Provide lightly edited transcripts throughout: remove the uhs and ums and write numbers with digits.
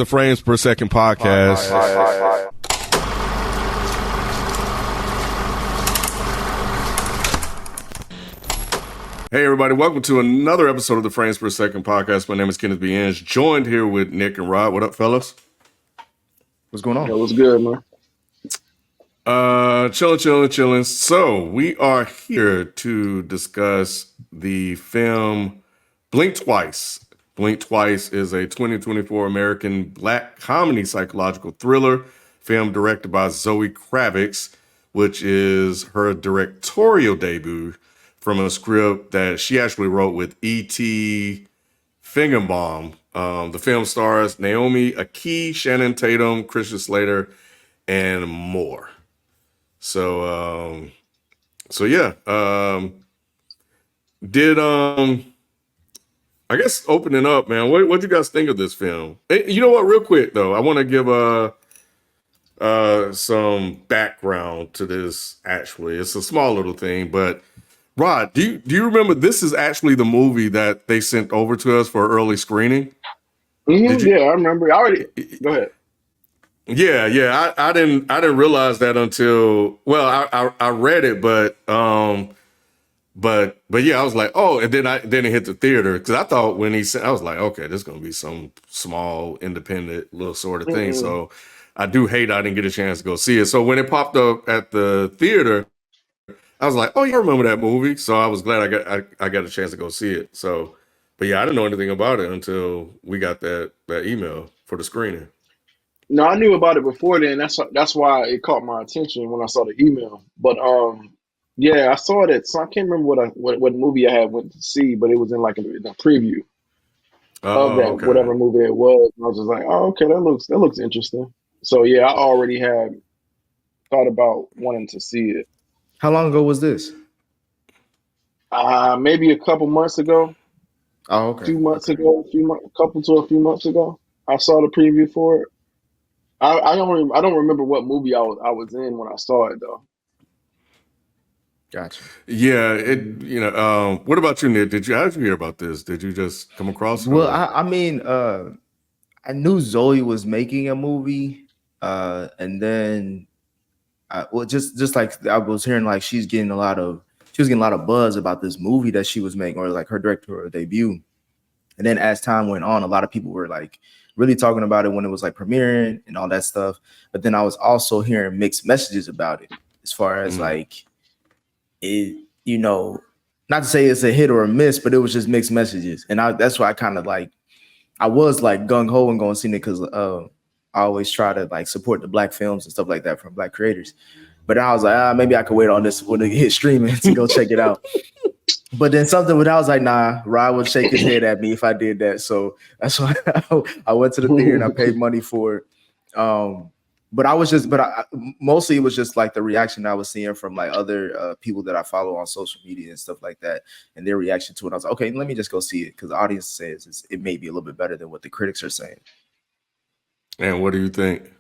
the Frames Per Second podcast. Hey everybody, welcome to another episode of the Frames Per Second podcast. My name is Kenneth B. Inge, joined here with Nick and Rod. What up, fellas? What's going on? Yeah, what's good, man? Chilling. So we are here to discuss the film Blink Twice. Blink Twice is a 2024 American black comedy psychological thriller film directed by Zoë Kravitz, which is her directorial debut from a script that she actually wrote with E.T. Fingerbaum. The film stars Naomi Aki, Shannon Tatum, Christian Slater, and more. So yeah. I guess opening up, man, what you guys think of this film? Hey, you know what? Real quick though, I want to give some background to this. Actually, it's a small little thing, but Rod, do you remember this is actually the movie that they sent over to us for early screening? Mm-hmm, yeah, I remember. Go ahead. Yeah. I didn't realize that until I read it, but yeah, I was like, oh, and then it hit the theater because I thought when he said, I was like, okay, this is gonna be some small independent little sort of thing. So I do hate I didn't get a chance to go see it. So when it popped up at the theater, I was like, oh yeah, I remember that movie. So I was glad I got a chance to go see it. So, but yeah, I didn't know anything about it until we got that email for the screening. No, I knew about it before then. That's why it caught my attention when I saw the email. But yeah, I saw it. So I can't remember what movie I had went to see, but it was in like a preview of that Okay. whatever movie it was. And I was just like, oh, okay, that looks interesting. So yeah, I already had thought about wanting to see it. How long ago was this? Maybe a couple months ago. Oh, okay. 2 months ago, a few months ago. I saw the preview for it. I don't remember what movie I was in when I saw it though. Gotcha. Yeah, what about you, Nick? How did you hear about this? Did you just come across it? Well, I mean, I knew Zoe was making a movie, and then, just like I was hearing, like she was getting a lot of buzz about this movie that she was making, or like her directorial debut. And then as time went on, a lot of people were like really talking about it when it was like premiering and all that stuff. But then I was also hearing mixed messages about it, as far as like it, not to say it's a hit or a miss, but it was just mixed messages. And that's why I kind of like, I was like gung ho and going to see it because I always try to like support the black films and stuff like that from black creators. But I was like, maybe I could wait on this when it hit streaming to go check it out. But then something when I was like, nah, Rod would shake his head at me if I did that. So that's why I went to the theater and I paid money for it. But mostly it was just like the reaction I was seeing from like other people that I follow on social media and stuff like that, and their reaction to it. I was like, okay, let me just go see it because the audience says it may be a little bit better than what the critics are saying. And what do you think?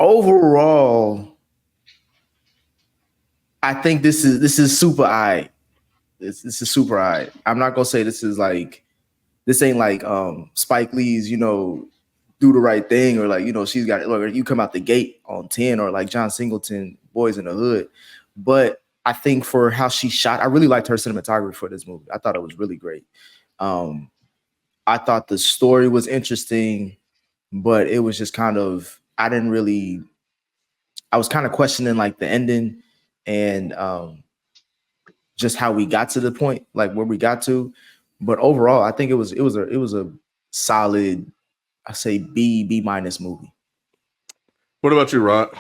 Overall, I think this is super aight. This is super aight. I'm not gonna say this ain't like Spike Lee's, Do the Right Thing, or like, she's got it. Look, you come out the gate on 10, or like John Singleton, Boys in the Hood. But I think for how she shot, I really liked her cinematography for this movie. I thought it was really great. I thought the story was interesting, but it was just kind of, I was kind of questioning like the ending and just how we got to the point, like where we got to. But overall, I think it was a solid, I say B- movie. What about you, Rod?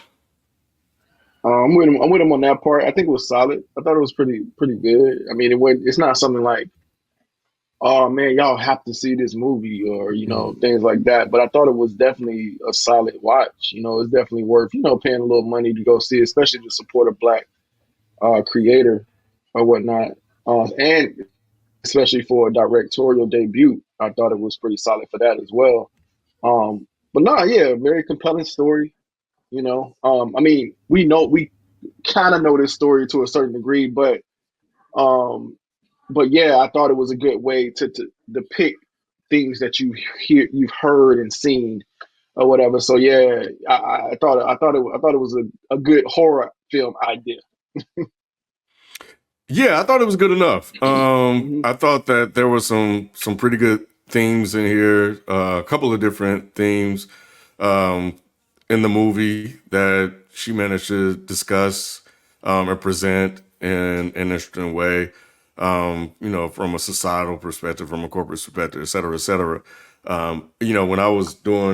I'm with him on that part. I think it was solid. I thought it was pretty good. I mean, it's not something like, oh man, y'all have to see this movie, or things like that. But I thought it was definitely a solid watch. It's definitely worth paying a little money to go see, especially to support a black creator or whatnot, and especially for a directorial debut. I thought it was pretty solid for that as well. But no, yeah, very compelling story. I mean, we kind of know this story to a certain degree, but yeah, I thought it was a good way to depict things that you've heard and seen or whatever. So yeah, I thought it was a good horror film idea. Yeah, I thought it was good enough. Mm-hmm. I thought that there were some pretty good themes in here. A couple of different themes um, in the movie that she managed to discuss and present in an interesting way. From a societal perspective, from a corporate perspective, et cetera, et cetera. When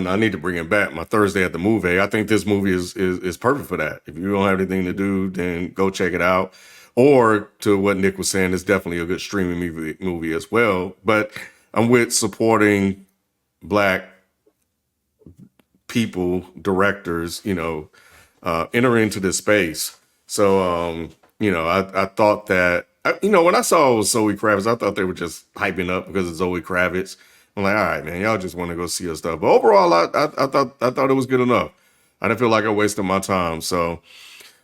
I need to bring it back, my Thursday at the movie, I think this movie is perfect for that. If you don't have anything to do, then go check it out. Or to what Nick was saying, it's definitely a good streaming movie as well. But I'm with supporting Black people, directors, enter into this space. So, I thought that, when I saw it was Zoe Kravitz, I thought they were just hyping up because of Zoe Kravitz. I'm like, all right, man, y'all just want to go see her stuff. But overall, I thought it was good enough. I didn't feel like I wasted my time. So,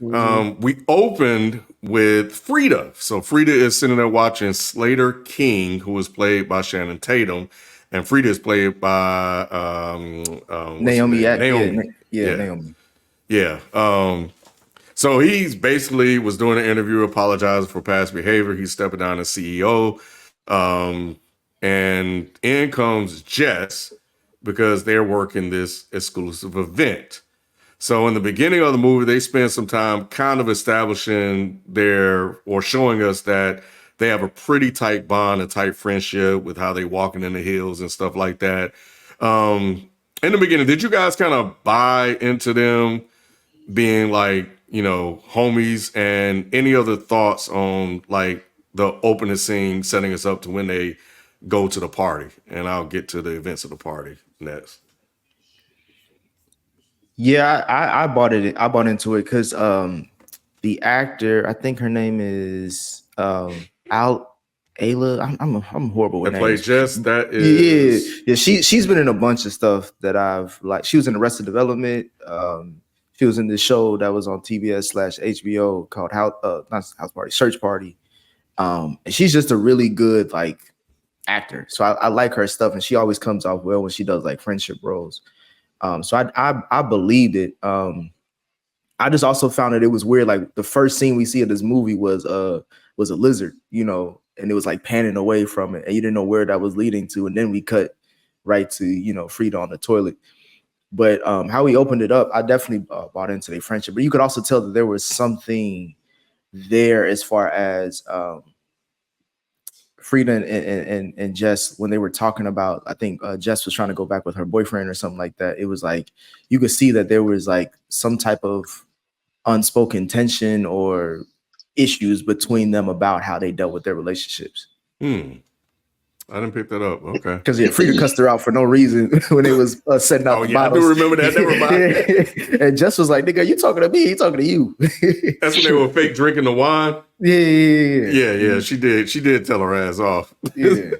we opened with Frida. So Frida is sitting there watching Slater King, who was played by Shannon Tatum, and Frida is played by Naomi. Naomi. Yeah, Naomi. Yeah. So he's basically was doing an interview, apologizing for past behavior. He's stepping down as CEO. And in comes Jess because they're working this exclusive event. So in the beginning of the movie, they spend some time kind of establishing or showing us that they have a pretty tight bond, a tight friendship with how they walking in the hills and stuff like that. In the beginning, did you guys kind of buy into them being like, homies, and any other thoughts on like the opening scene setting us up to when they go to the party? And I'll get to the events of the party next. Yeah, I bought it. I bought into it because the actor, I think her name is Ayla. I'm horrible with That played names. Jess. That is Yeah. She's been in a bunch of stuff that I've like. She was in Arrested Development. She was in this show that was on TBS/HBO called Search Party. And she's just a really good like actor. So I like her stuff, and she always comes off well when she does like friendship roles. So I believed it. I just also found that it was weird. Like the first scene we see of this movie was a lizard, and it was like panning away from it, and you didn't know where that was leading to. And then we cut right to Frida on the toilet. But how we opened it up, I definitely bought into their friendship. But you could also tell that there was something there as far as Frida and Jess, when they were talking about, I think Jess was trying to go back with her boyfriend or something like that. It was like you could see that there was like some type of unspoken tension or issues between them about how they dealt with their relationships. I didn't pick that up. Okay. Because Frida cussed her out for no reason when it was setting out the bottles. I do remember that. Never mind. And Jess was like, "Nigga, you talking to me? He talking to you." That's when they were fake drinking the wine. Yeah. She did tell her ass off. Yeah.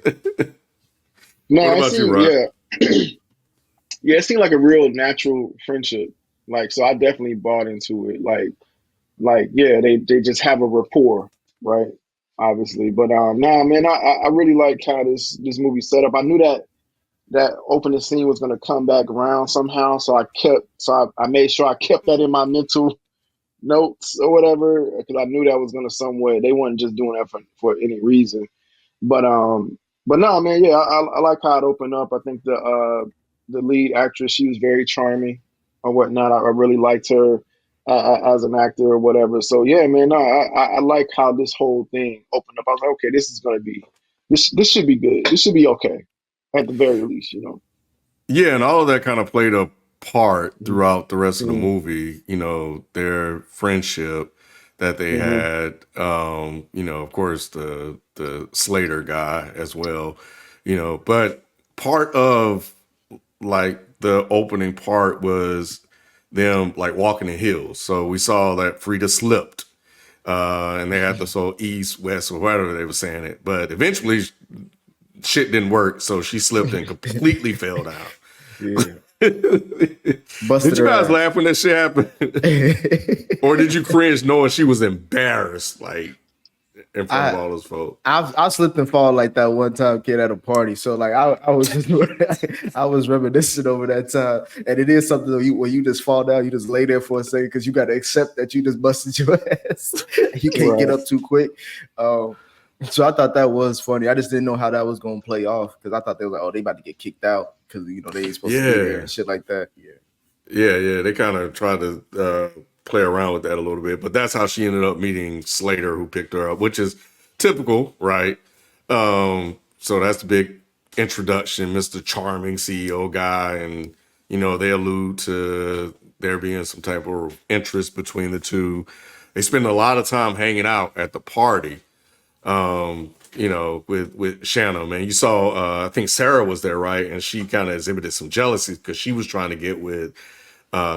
No, What about you, Rob? Yeah, it seemed like a real natural friendship. Like, so I definitely bought into it. Yeah, they just have a rapport, right? Obviously, but nah, man, I really like how this movie set up. I knew that opening scene was gonna come back around somehow, so I made sure I kept that in my mental notes or whatever, because I knew that was gonna somewhere. They weren't just doing that for any reason. But no, man, yeah, I like how it opened up. I think the lead actress, she was very charming or whatnot. I really liked her as an actor or whatever. So yeah, man, no, I like how this whole thing opened up. I was like, okay, this is gonna be this should be good. This should be okay at the very least, Yeah, and all of that kind of played a part throughout the rest of the movie. Their friendship that they had. Of course, the Slater guy as well. But part of like the opening part was them like walking in hills. So we saw that Frida slipped, and they had this whole east, west, or whatever they were saying it. But eventually, shit didn't work, so she slipped and completely fell down. Yeah. Did you guys laugh when that shit happened? Or did you cringe knowing she was embarrassed? Like, in front of all those folks. I slipped and fall like that one time, kid, at a party. So like I was just I was reminiscing over that time, and it is something where you just fall down, you just lay there for a second because you got to accept that you just busted your ass. You can't get up too quick. So I thought that was funny. I just didn't know how that was gonna play off because I thought they were like, oh, they about to get kicked out because they ain't supposed to be there and shit like that. Yeah. They kind of tried to play around with that a little bit, but that's how she ended up meeting Slater, who picked her up, which is typical, right? So that's the big introduction, Mr. Charming CEO guy, and they allude to there being some type of interest between the two. They spend a lot of time hanging out at the party. With Shannon, man. You saw, I think Sarah was there, right? And she kind of exhibited some jealousy because she was trying to get with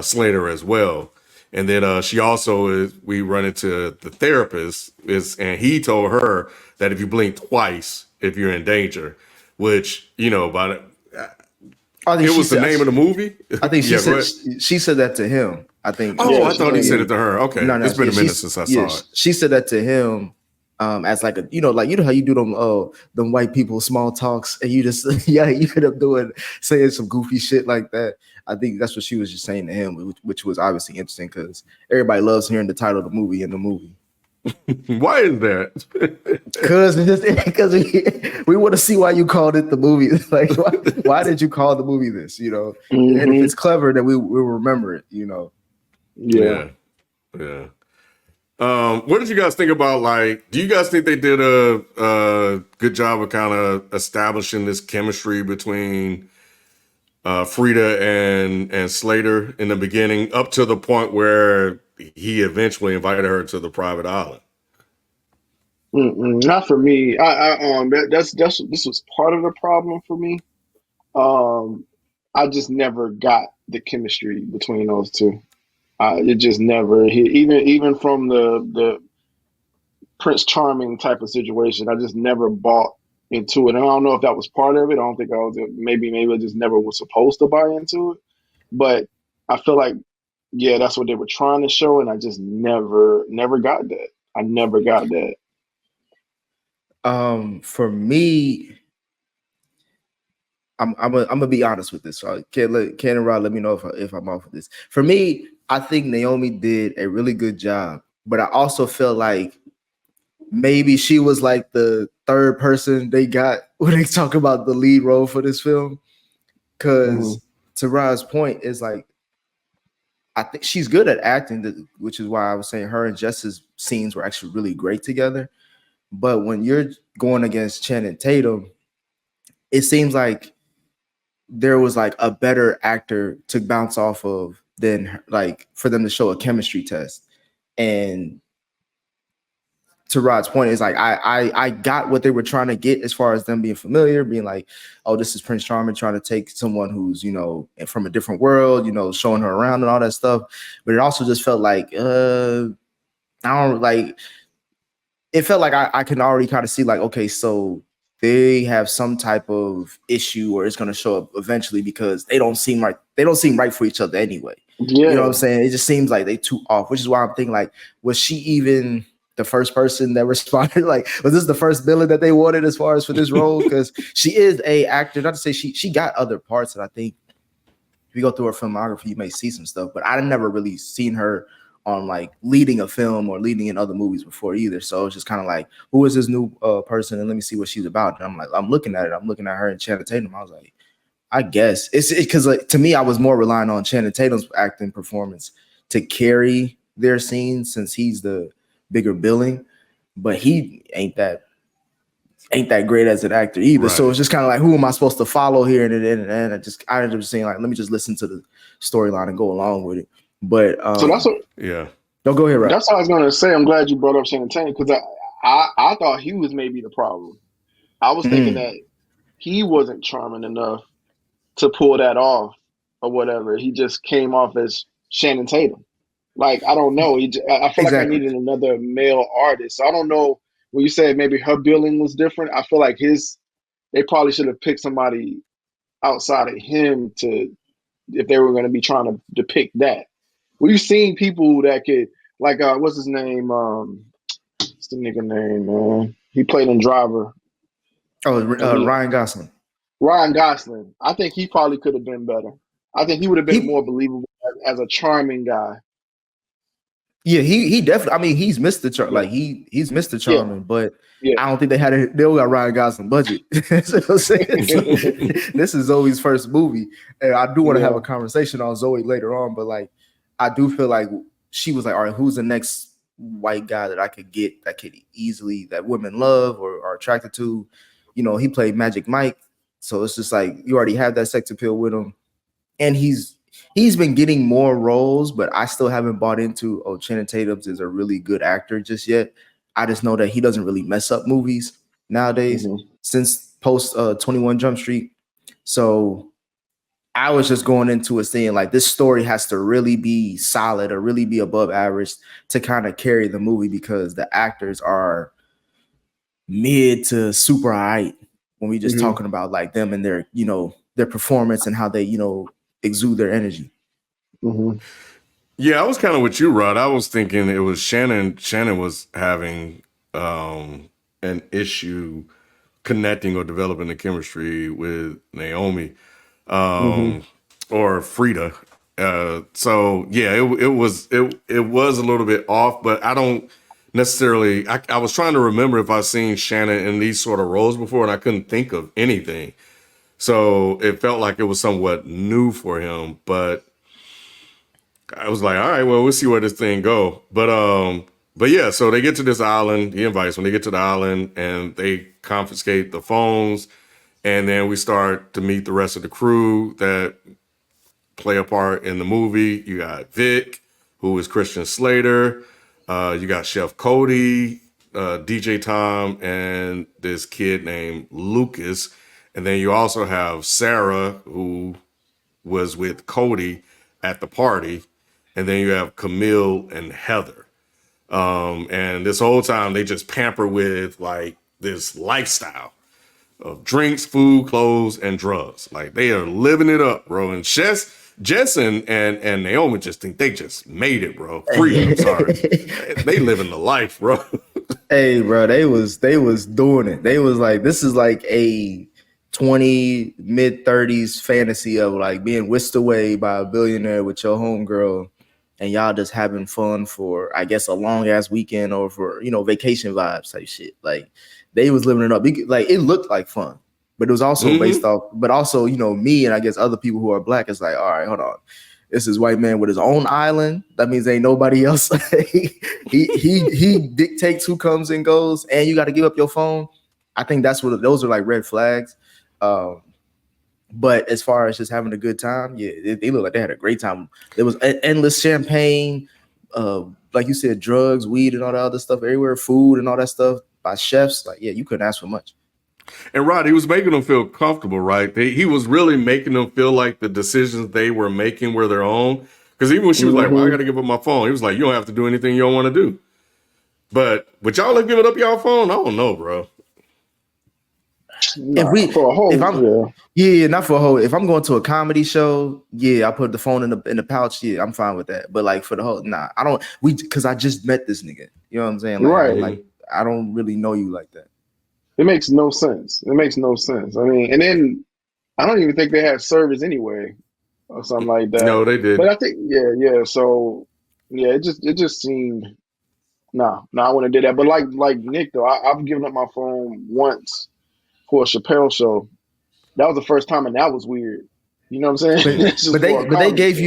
Slater as well. And then she also we run into the therapist and he told her that if you blink twice, if you're in danger, which, by it was the name of the movie. I think she said that to him. I think. Oh, I thought he said it to her. Okay. No, it's been a minute since I saw it. She said that to him. As like how you do them white people small talks, and you just you end up saying some goofy shit like that. I think that's what she was just saying to him, which was obviously interesting because everybody loves hearing the title of the movie in the movie. Why is that? Because we want to see why you called it the movie. Like, why did you call the movie this? And if it's clever, then we'll remember it. Yeah. What did you guys think about, do you guys think they did a good job of kind of establishing this chemistry between Frida and Slater in the beginning, up to the point where he eventually invited her to the private island? Not for me. This was part of the problem for me. I just never got the chemistry between those two. It just never hit. Even from the Prince Charming type of situation, I just never bought into it. And I don't know if that was part of it. I don't think I was. Maybe I just never was supposed to buy into it. But I feel like, yeah, that's what they were trying to show, and I just never got that. I never got that. For me, I'm gonna be honest with this. So Ken and Rod, let me know if I'm off with this. For me, I think Naomi did a really good job, but I also feel like maybe she was like the third person they got when they talk about the lead role for this film. Because to Rod's point, is like, I think she's good at acting, which is why I was saying her and Jess's scenes were actually really great together. But when you're going against Shannon Tatum, it seems like there was like a better actor to bounce off of than like for them to show a chemistry test. And to Rod's point, is like I got what they were trying to get as far as them being familiar, being like, oh, this is Prince Charming trying to take someone who's from a different world, showing her around and all that stuff. But it also just felt like I don't like. It felt like I can already kind of see like, okay, so they have some type of issue, or it's going to show up eventually because they don't seem right for each other anyway. Yeah. You know what I'm saying? It just seems like they too off, which is why I'm thinking like, was she even the first person that responded? Like, was this the first villain that they wanted as far as for this role? Because she is a actor. Not to say she got other parts that I think if you go through her filmography, you may see some stuff, but I've never really seen her on like leading a film or leading in other movies before either. So it's just kind of like, who is this new person? And let me see what she's about. And I'm looking at her and Shannon Tatum. I was like, I guess it's because like, to me, I was more relying on Shannon Tatum's acting performance to carry their scenes since he's the bigger billing, but he ain't that great as an actor either. Right. So it's just kind of like, who am I supposed to follow here? And I ended up saying like, let me just listen to the storyline and go along with it. But so that's what, Don't go ahead, right? That's what I was gonna say. I'm glad you brought up Shannon Tatum because I thought he was maybe the problem. I was thinking that he wasn't charming enough to pull that off or whatever. He just came off as Shannon Tatum. Like, I don't know. I feel like I needed another male artist. So I don't know. When you said maybe her billing was different, I feel like they probably should have picked somebody outside of him if they were going to be trying to depict that. We've seen people that could, like, what's his name? It's the nigga name, man? He played in Driver. Oh, And Ryan Gosling. Ryan Gosling. I think he probably could have been better. I think he would have been He more believable as a charming guy. Yeah, he definitely. I mean, he's Mr. Yeah, he's Mr. yeah, Charming, but yeah. I don't think they don't got Ryan Gosling budget. That's what I'm saying. So, this is Zoe's first movie, and I do want to have Yeah. a conversation on Zoe later on. But like, I do feel like she was like, all right, who's the next white guy that I could get that could easily that women love or are attracted to? You know, he played Magic Mike, so it's just like you already have that sex appeal with him, and he's been getting more roles, but I still haven't bought into Shannon Tatum's is a really good actor just yet. I just know that he doesn't really mess up movies nowadays hmm since post 21 Jump Street. So I was just going into it saying like this story has to really be solid or really be above average to kind of carry the movie because the actors are mid to super high when we just hmm talking about like them and their, their performance and how they, exude their energy. hmm Yeah, I was kind of with you, Rod. I was thinking it was Shannon. Shannon was having an issue connecting or developing the chemistry with Naomi hmm or Frida. So yeah, it was a little bit off, but I don't necessarily. I was trying to remember if I've seen Shannon in these sort of roles before, and I couldn't think of anything. So it felt like it was somewhat new for him, but I was like, all right, well, we'll see where this thing go. But yeah, so they get to this island. He invites when they get to the island and they confiscate the phones, and then we start to meet the rest of the crew that play a part in the movie. You got Vic, who is Christian Slater. You got Chef Cody, DJ Tom, and this kid named Lucas. And then you also have Sarah, who was with Cody at the party. And then you have Camille and Heather. And this whole time they just pamper with like this lifestyle of drinks, food, clothes, and drugs. Like they are living it up, bro. And Jess and Naomi just think they just made it, bro. Frida, I'm sorry. They living the life, bro. Hey, bro, they was doing it. They was like, this is like a 20 mid-30s fantasy of like being whisked away by a billionaire with your homegirl and y'all just having fun for I guess a long ass weekend or for vacation vibes type shit. Like they was living it up. Like it looked like fun, but it was also based off, but also, me and I guess other people who are black is like, all right, hold on. This is white man with his own island. That means ain't nobody else. he dictates who comes and goes, and you got to give up your phone. I think those are like red flags. But as far as just having a good time, yeah, they look like they had a great time. There was endless champagne, like you said, drugs, weed, and all that other stuff everywhere, food and all that stuff by chefs. Like, yeah, you couldn't ask for much. And Rod, he was making them feel comfortable, right? He was really making them feel like the decisions they were making were their own. Because even when she was like, well, I got to give up my phone, he was like, you don't have to do anything you don't want to do. But would y'all have given up your phone? I don't know, bro. Nah, for a whole, not for a whole. If I'm going to a comedy show, yeah, I put the phone in the pouch. Yeah, I'm fine with that. But like for the whole, nah, I don't. Because I just met this nigga. You know what I'm saying? Like, right. I don't really know you like that. It makes no sense. It makes no sense. I mean, and then I don't even think they had service anyway or something like that. No, they But did. I think, yeah. So yeah, it just seemed I wouldn't have did that. But like Nick though, I've given up my phone once for a Chappelle show. That was the first time, and that was weird. You know what I'm saying? But It's just for a they comedy gave show.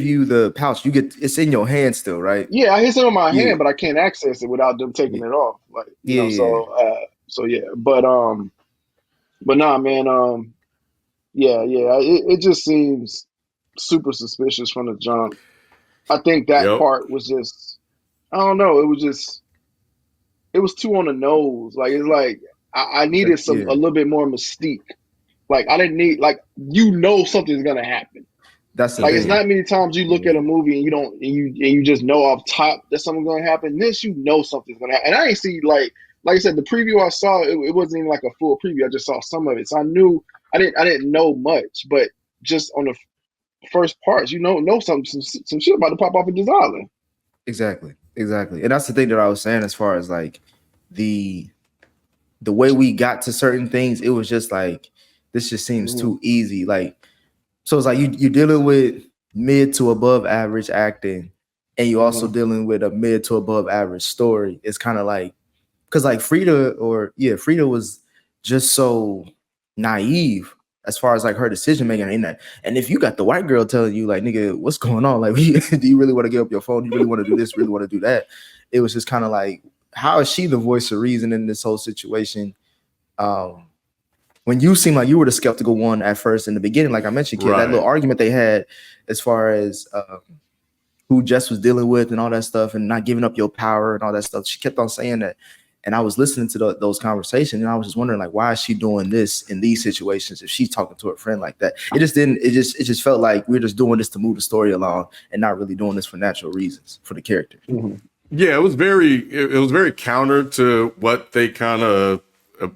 you the pouch. It's in your hand still, right? Yeah, I hit it on my Yeah, hand, but I can't access it without them taking yeah, it off. Like yeah. so yeah. But nah, man. Yeah. It just seems super suspicious from the jump. I think that Yep. part was just, I don't know. It was too on the nose. Like it's like I needed a Yeah. little bit more mystique. Like I didn't need something's gonna happen. That's the Like it's thing. not many times you look at a movie and you don't and you just know off top that something's gonna happen. This you know something's gonna happen. And I ain't see like I said, the preview I saw it wasn't even like a full preview. I just saw some of it, so I knew I didn't know much, but just on the first parts, know some shit about to pop off at this island. Exactly. Exactly. And that's the thing that I was saying as far as like the way we got to certain things, it was just like this just seems Mm-hmm. too easy. Like, so it's like you're dealing with mid to above average acting, and you're also Mm-hmm. dealing with a mid to above average story. It's kind of like, because like Frida was just so naive as far as like her decision making in that. And if you got the white girl telling you like, nigga, what's going on? Like, do you really want to get up your phone? Do you really want to do this? Really want to do that? It was just kind of like, how is she the voice of reason in this whole situation? Um, when you seem like you were the skeptical one at first in the beginning, like I mentioned, kid, that little Right. argument they had as far as who Jess was dealing with and all that stuff, and not giving up your power and all that stuff. She kept on saying that, and I was listening to those conversations, and I was just wondering, like, why is she doing this in these situations if she's talking to her friend like that? It just didn't. It just felt like we're just doing this to move the story along and not really doing this for natural reasons for the character. Mm-hmm. Yeah, it was very counter to what they kind of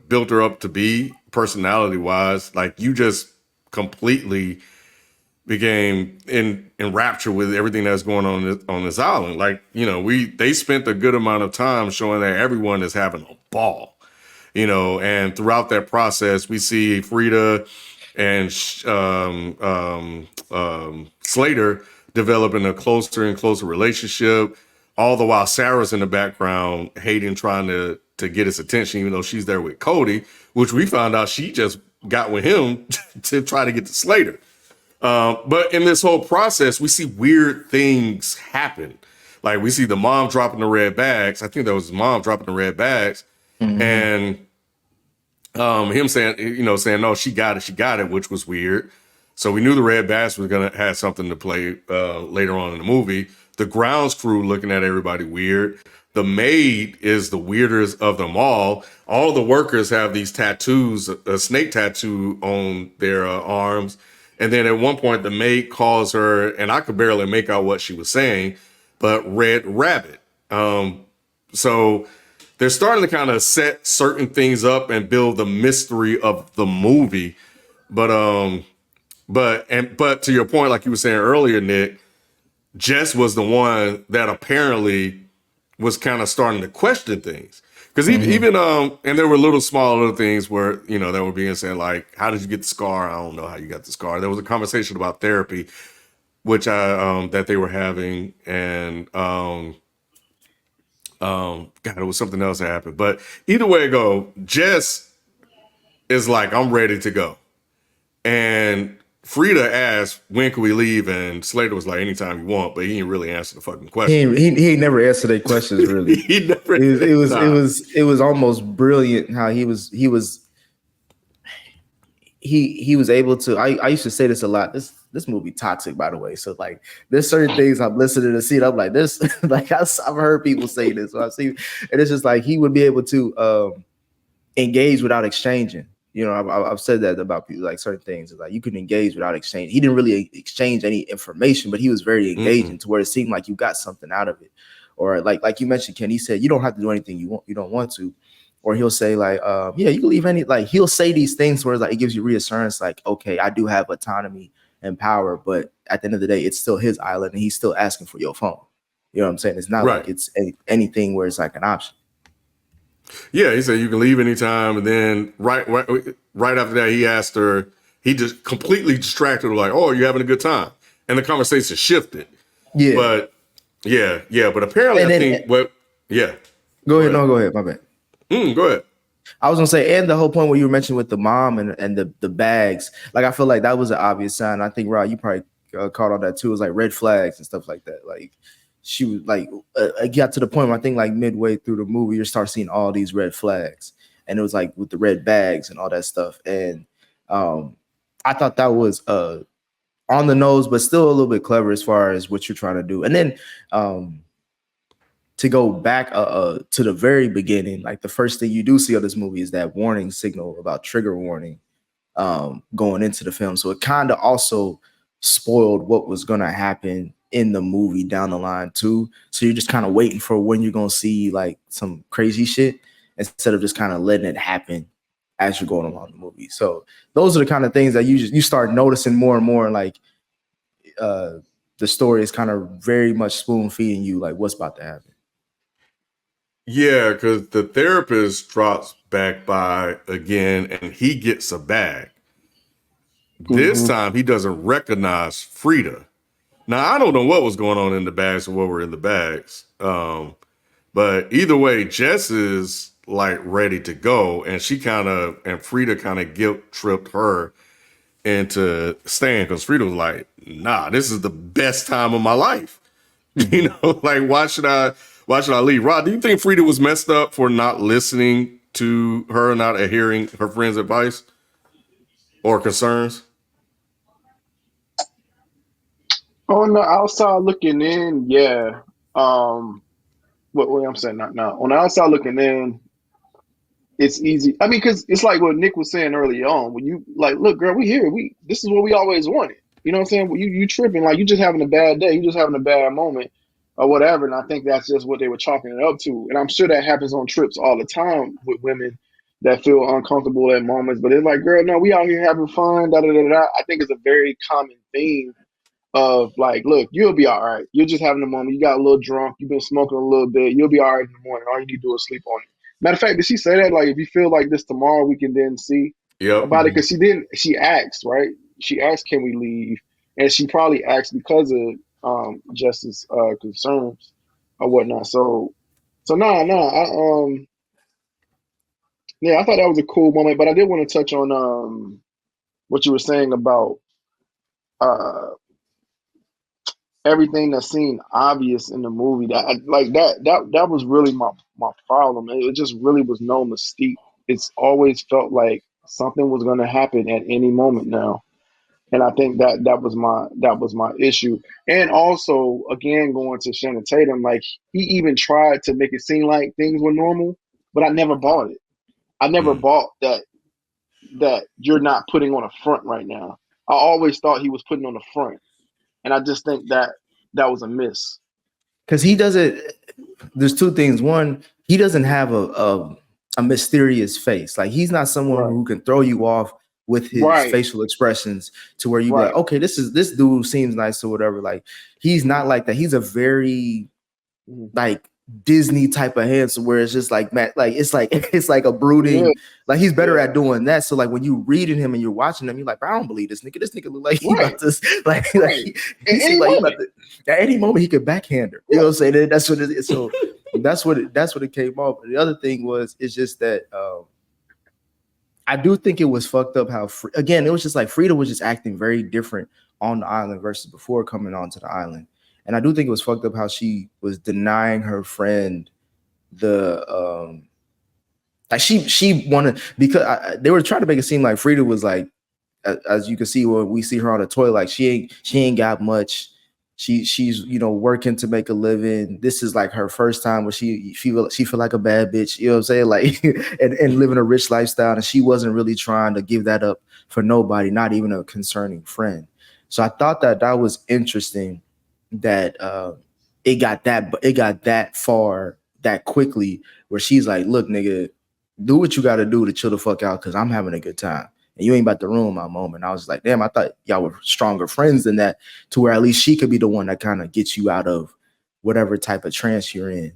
built her up to be personality wise. Like you just completely became in rapture with everything that's going on this island. Like, you know, they spent a good amount of time showing that everyone is having a ball, you know, and throughout that process, we see Frida and Slater developing a closer and closer relationship. All the while, Sarah's in the background, hating, trying to get his attention, even though she's there with Cody, which we found out she just got with him to try to get to Slater. But in this whole process, we see weird things happen. Like we see the mom dropping the red bags. I think that was his mom dropping the red bags, and him saying, saying no, she got it, which was weird. So we knew the red bags was gonna have something to play later on in the movie. The grounds crew looking at everybody weird. The maid is the weirdest of them all. All the workers have these tattoos, a snake tattoo on their arms. And then at one point, the maid calls her, and I could barely make out what she was saying, but Red Rabbit. So they're starting to kind of set certain things up and build the mystery of the movie. But to your point, like you were saying earlier, Nick, Jess was the one that apparently was kind of starting to question things. Because even and there were little small little things where, that were being said, like, how did you get the scar? I don't know how you got the scar. There was a conversation about therapy, which that they were having, and God, it was something else that happened. But either way it go, Jess is like, I'm ready to go. And Frida asked, when can we leave? And Slater was like, anytime you want, but he didn't really answer the fucking question. He ain't never answered their questions really. He never, It was almost brilliant how he was able to. I used to say this a lot. This movie toxic, by the way. So like, there's certain things I'm listening to see. I'm like this. Like I've heard people say this. So I see, and it's just like he would be able to engage without exchanging. I've said that about people, like certain things. Like you can engage without exchange. He didn't really exchange any information, but he was very engaging to where it seemed like you got something out of it. Or like you mentioned, Ken, he said you don't have to do anything you don't want to. Or he'll say like, yeah, you can leave any, like he'll say these things where like it gives you reassurance, like, okay, I do have autonomy and power, but at the end of the day, it's still his island and he's still asking for your phone. You know what I'm saying? It's not like it's anything where it's like an option. Yeah, he said you can leave anytime, and then right after that, he asked her. He just completely distracted her, like, "Oh, you're having a good time," and the conversation shifted. Yeah, but but apparently, Go ahead. No, go ahead. My bad. Go ahead. I was gonna say, and the whole point where you mentioned with the mom and the bags, like I feel like that was an obvious sign. I think Rod, you probably caught on that too. It was like red flags and stuff like that. Like she was like, it got to the point where I think like midway through the movie, you start seeing all these red flags, and it was like with the red bags and all that stuff. And I thought that was on the nose, but still a little bit clever as far as what you're trying to do. And then to go back to the very beginning, like the first thing you do see of this movie is that warning signal about trigger warning going into the film. So it kind of also spoiled what was going to happen in the movie down the line too. So you're just kind of waiting for when you're going to see like some crazy shit instead of just kind of letting it happen as you're going along the movie. So those are the kind of things that you start noticing more and more, like the story is kind of very much spoon feeding you like what's about to happen. Yeah, because the therapist drops back by again and he gets a bag. This Mm-hmm. time he doesn't recognize Frida. Now I don't know what was going on in the bags or what were in the bags. But either way, Jess is like ready to go, and Frida kind of guilt tripped her into staying because Frida was like, "Nah, this is the best time of my life." You know, like why should I leave? Rod, do you think Frida was messed up for not listening to her, not adhering her friend's advice or concerns? On the outside looking in, yeah. What I'm saying, not now. On the outside looking in, it's easy. I mean, because it's like what Nick was saying early on. When you like, look, girl, we here. This is what we always wanted. You know what I'm saying? You tripping like you just having a bad day. You just having a bad moment or whatever. And I think that's just what they were chalking it up to. And I'm sure that happens on trips all the time with women that feel uncomfortable at moments. But it's like, girl, no, we out here having fun. Da da da da. I think it's a very common theme of like, look, you'll be all right. You're just having a moment. You got a little drunk. You've been smoking a little bit. You'll be all right in the morning. All you need to do is sleep on it. Matter of fact, did she say that? Like, if you feel like this tomorrow, we can then see Yep. about it. Because she didn't. She asked, right? She asked, "Can we leave?" And she probably asked because of Justice concerns or whatnot. So yeah, I thought that was a cool moment. But I did want to touch on what you were saying about uh everything that seemed obvious in the movie. That was really my problem. It just really was no mystique. It's always felt like something was going to happen at any moment now, and I think that was my issue. And also, again, going to Shannon Tatum, like he even tried to make it seem like things were normal, but I never bought it. I never Mm. bought that you're not putting on a front right now. I always thought he was putting on a front, and I just think that was a miss. Because he doesn't. There's two things. One, he doesn't have a mysterious face. Like he's not someone Right. who can throw you off with his Right. facial expressions to where you be like, Right. okay, this dude seems nice or whatever. Like he's not like that. He's a very Mhm. like Disney type of handsome where it's just like Matt, like it's like it's like a Yeah. brooding, like he's better at Yeah. doing that. So like when you reading him and you're watching him, you're like, I don't believe this nigga. This nigga look like he Right. about to like Right. he At seems any like he about moment. to at any moment he could backhand her. You know Yeah. what I'm saying? That's what it is. So that's what it came off. But the other thing was it's just that I do think it was fucked up how again it was just like Frida was just acting very different on the island versus before coming onto the island. And I do think it was fucked up how she was denying her friend the like she wanted because they were trying to make it seem like Frida was like as you can see when we see her on the toy like she ain't got much. She's working to make a living. This is like her first time where she feel like a bad bitch, you know what I'm saying? Like and living a rich lifestyle, and she wasn't really trying to give that up for nobody, not even a concerning friend. So I thought that was interesting that it got that far that quickly where she's like, look, nigga, do what you got to do to chill the fuck out because I'm having a good time and you ain't about to ruin my moment. I was like, damn, I thought y'all were stronger friends than that, to where at least she could be the one that kind of gets you out of whatever type of trance you're in.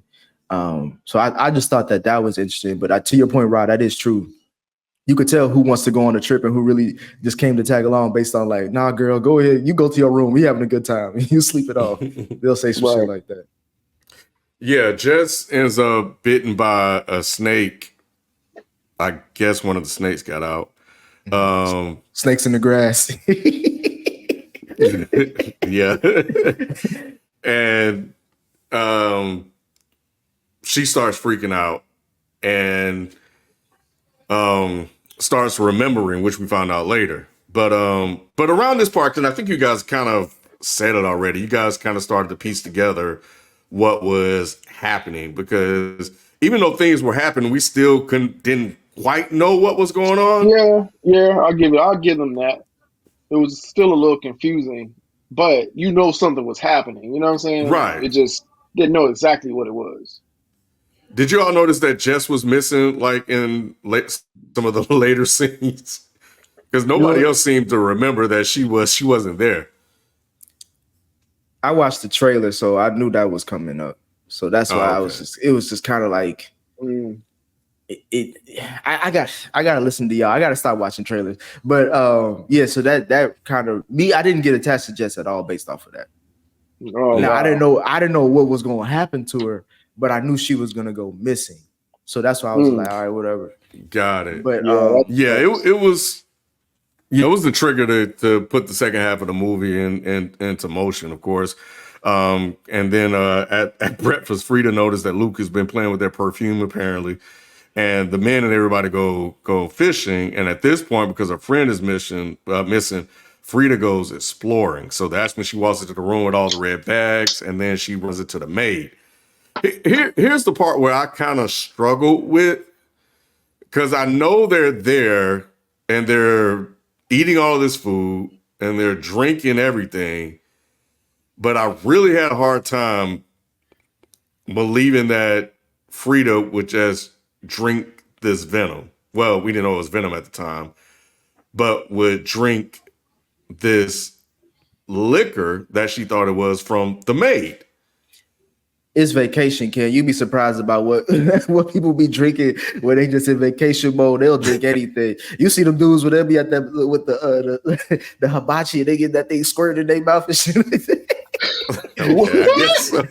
So I just thought that was interesting. But to your point, Rod, that is true. You could tell who wants to go on a trip and who really just came to tag along based on like, nah, girl, go ahead. You go to your room. We having a good time. You sleep it off. They'll say some shit Right. like that. Yeah, Jess ends up bitten by a snake. I guess one of the snakes got out. Snakes in the grass. Yeah. And she starts freaking out and starts remembering, which we found out later. But around this part, and I think you guys kind of said it already, you guys kind of started to piece together what was happening, because even though things were happening, we still didn't quite know what was going on. Yeah. I'll give them that. It was still a little confusing, but something was happening. You know what I'm saying? Right. It just didn't know exactly what it was. Did you all notice that Jess was missing, like in some of the later scenes? Because You know nobody what? else seemed to remember that she wasn't there. I watched the trailer, so I knew that was coming up. So that's why Oh, I okay. was just, it was just kind of like Mm. I gotta listen to y'all. I gotta stop watching trailers. But yeah, so that kind of me, I didn't get attached to Jess at all based off of that. Oh Now wow. I didn't know what was gonna happen to her, but I knew she was gonna go missing. So that's why I was Mm. like, all right, whatever. Got it. But Yeah, that Yeah, sucks. it was. Yeah, it was the trigger to put the second half of the movie into motion, of course. And then at breakfast, Frida noticed that Luke has been playing with their perfume apparently, and the men and everybody go fishing. And at this point, because her friend is missing, Frida goes exploring. So that's when she walks into the room with all the red bags, and then she runs into the maid. Here's the part where I kind of struggled with, because I know they're there and they're eating all this food and they're drinking everything, but I really had a hard time believing that Frida would just drink this venom. Well, we didn't know it was venom at the time, but would drink this liquor that she thought it was from the maid. it's vacation, Ken. You'd be surprised about what what people be drinking when they just in vacation mode. They'll drink anything. You see them dudes when they be at that with the hibachi and they get that thing squirted in their mouth and shit. Okay, I guess so.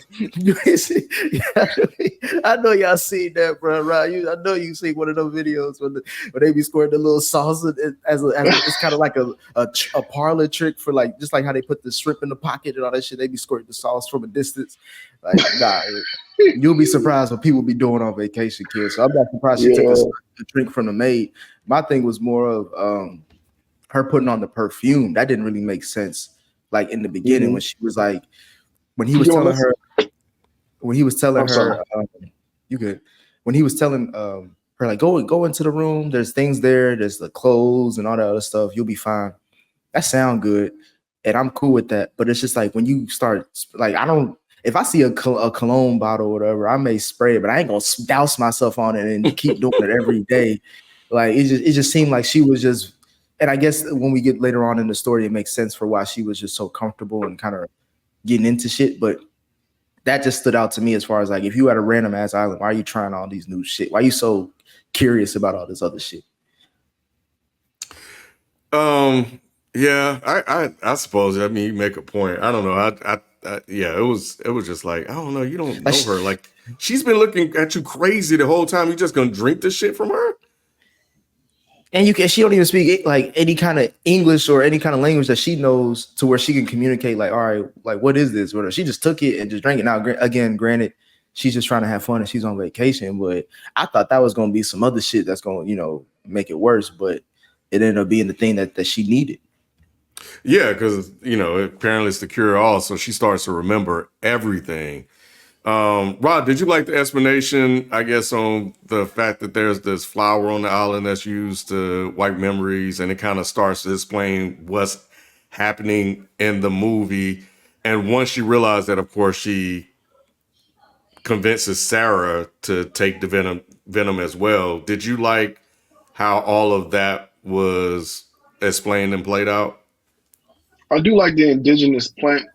I know y'all seen that, bro. Right? I know you seen one of those videos when they be squirting the little sauce as it's kind of like a parlor trick for like just like how they put the shrimp in the pocket and all that shit. They be squirting the sauce from a distance. Like, nah, you'll be surprised what people be doing on vacation, kids. So I'm not surprised she took Yeah. a drink from the maid. My thing was more of her putting on the perfume. That didn't really make sense. Like in the beginning when she was like, when he was You don't telling listen? her, when he was telling I'm sorry. her, you could, when he was telling her like, go into the room. There's things there. There's the clothes and all that other stuff. You'll be fine. That sound good, and I'm cool with that. But it's just like when you start, like, I don't. If I see a cologne bottle or whatever, I may spray it, but I ain't gonna douse myself on it and keep doing it every day. Like it just seemed like she was just. And I guess when we get later on in the story, it makes sense for why she was just so comfortable and kind of getting into shit. But that just stood out to me as far as like, if you at a random ass island, why are you trying all these new shit? Why are you so curious about all this other shit? Yeah, I suppose. I mean, you make a point. I don't know. Yeah, it was just like, I don't know. You don't know her. Like, she's been looking at you crazy the whole time. You just gonna drink this shit from her? And she don't even speak like any kind of English or any kind of language that she knows to where she can communicate. Like, all right, like what is this? She just took it and just drank it. Now, again, granted, she's just trying to have fun and she's on vacation. But I thought that was gonna be some other shit that's gonna, make it worse. But it ended up being the thing that she needed. Yeah, because apparently it's the cure all. So she starts to remember everything. Rod, did you like the explanation, I guess, on the fact that there's this flower on the island that's used to wipe memories, and it kind of starts to explain what's happening in the movie. And once she realized that, of course, she convinces Sarah to take the venom as well. Did you like how all of that was explained and played out? I do like the indigenous plant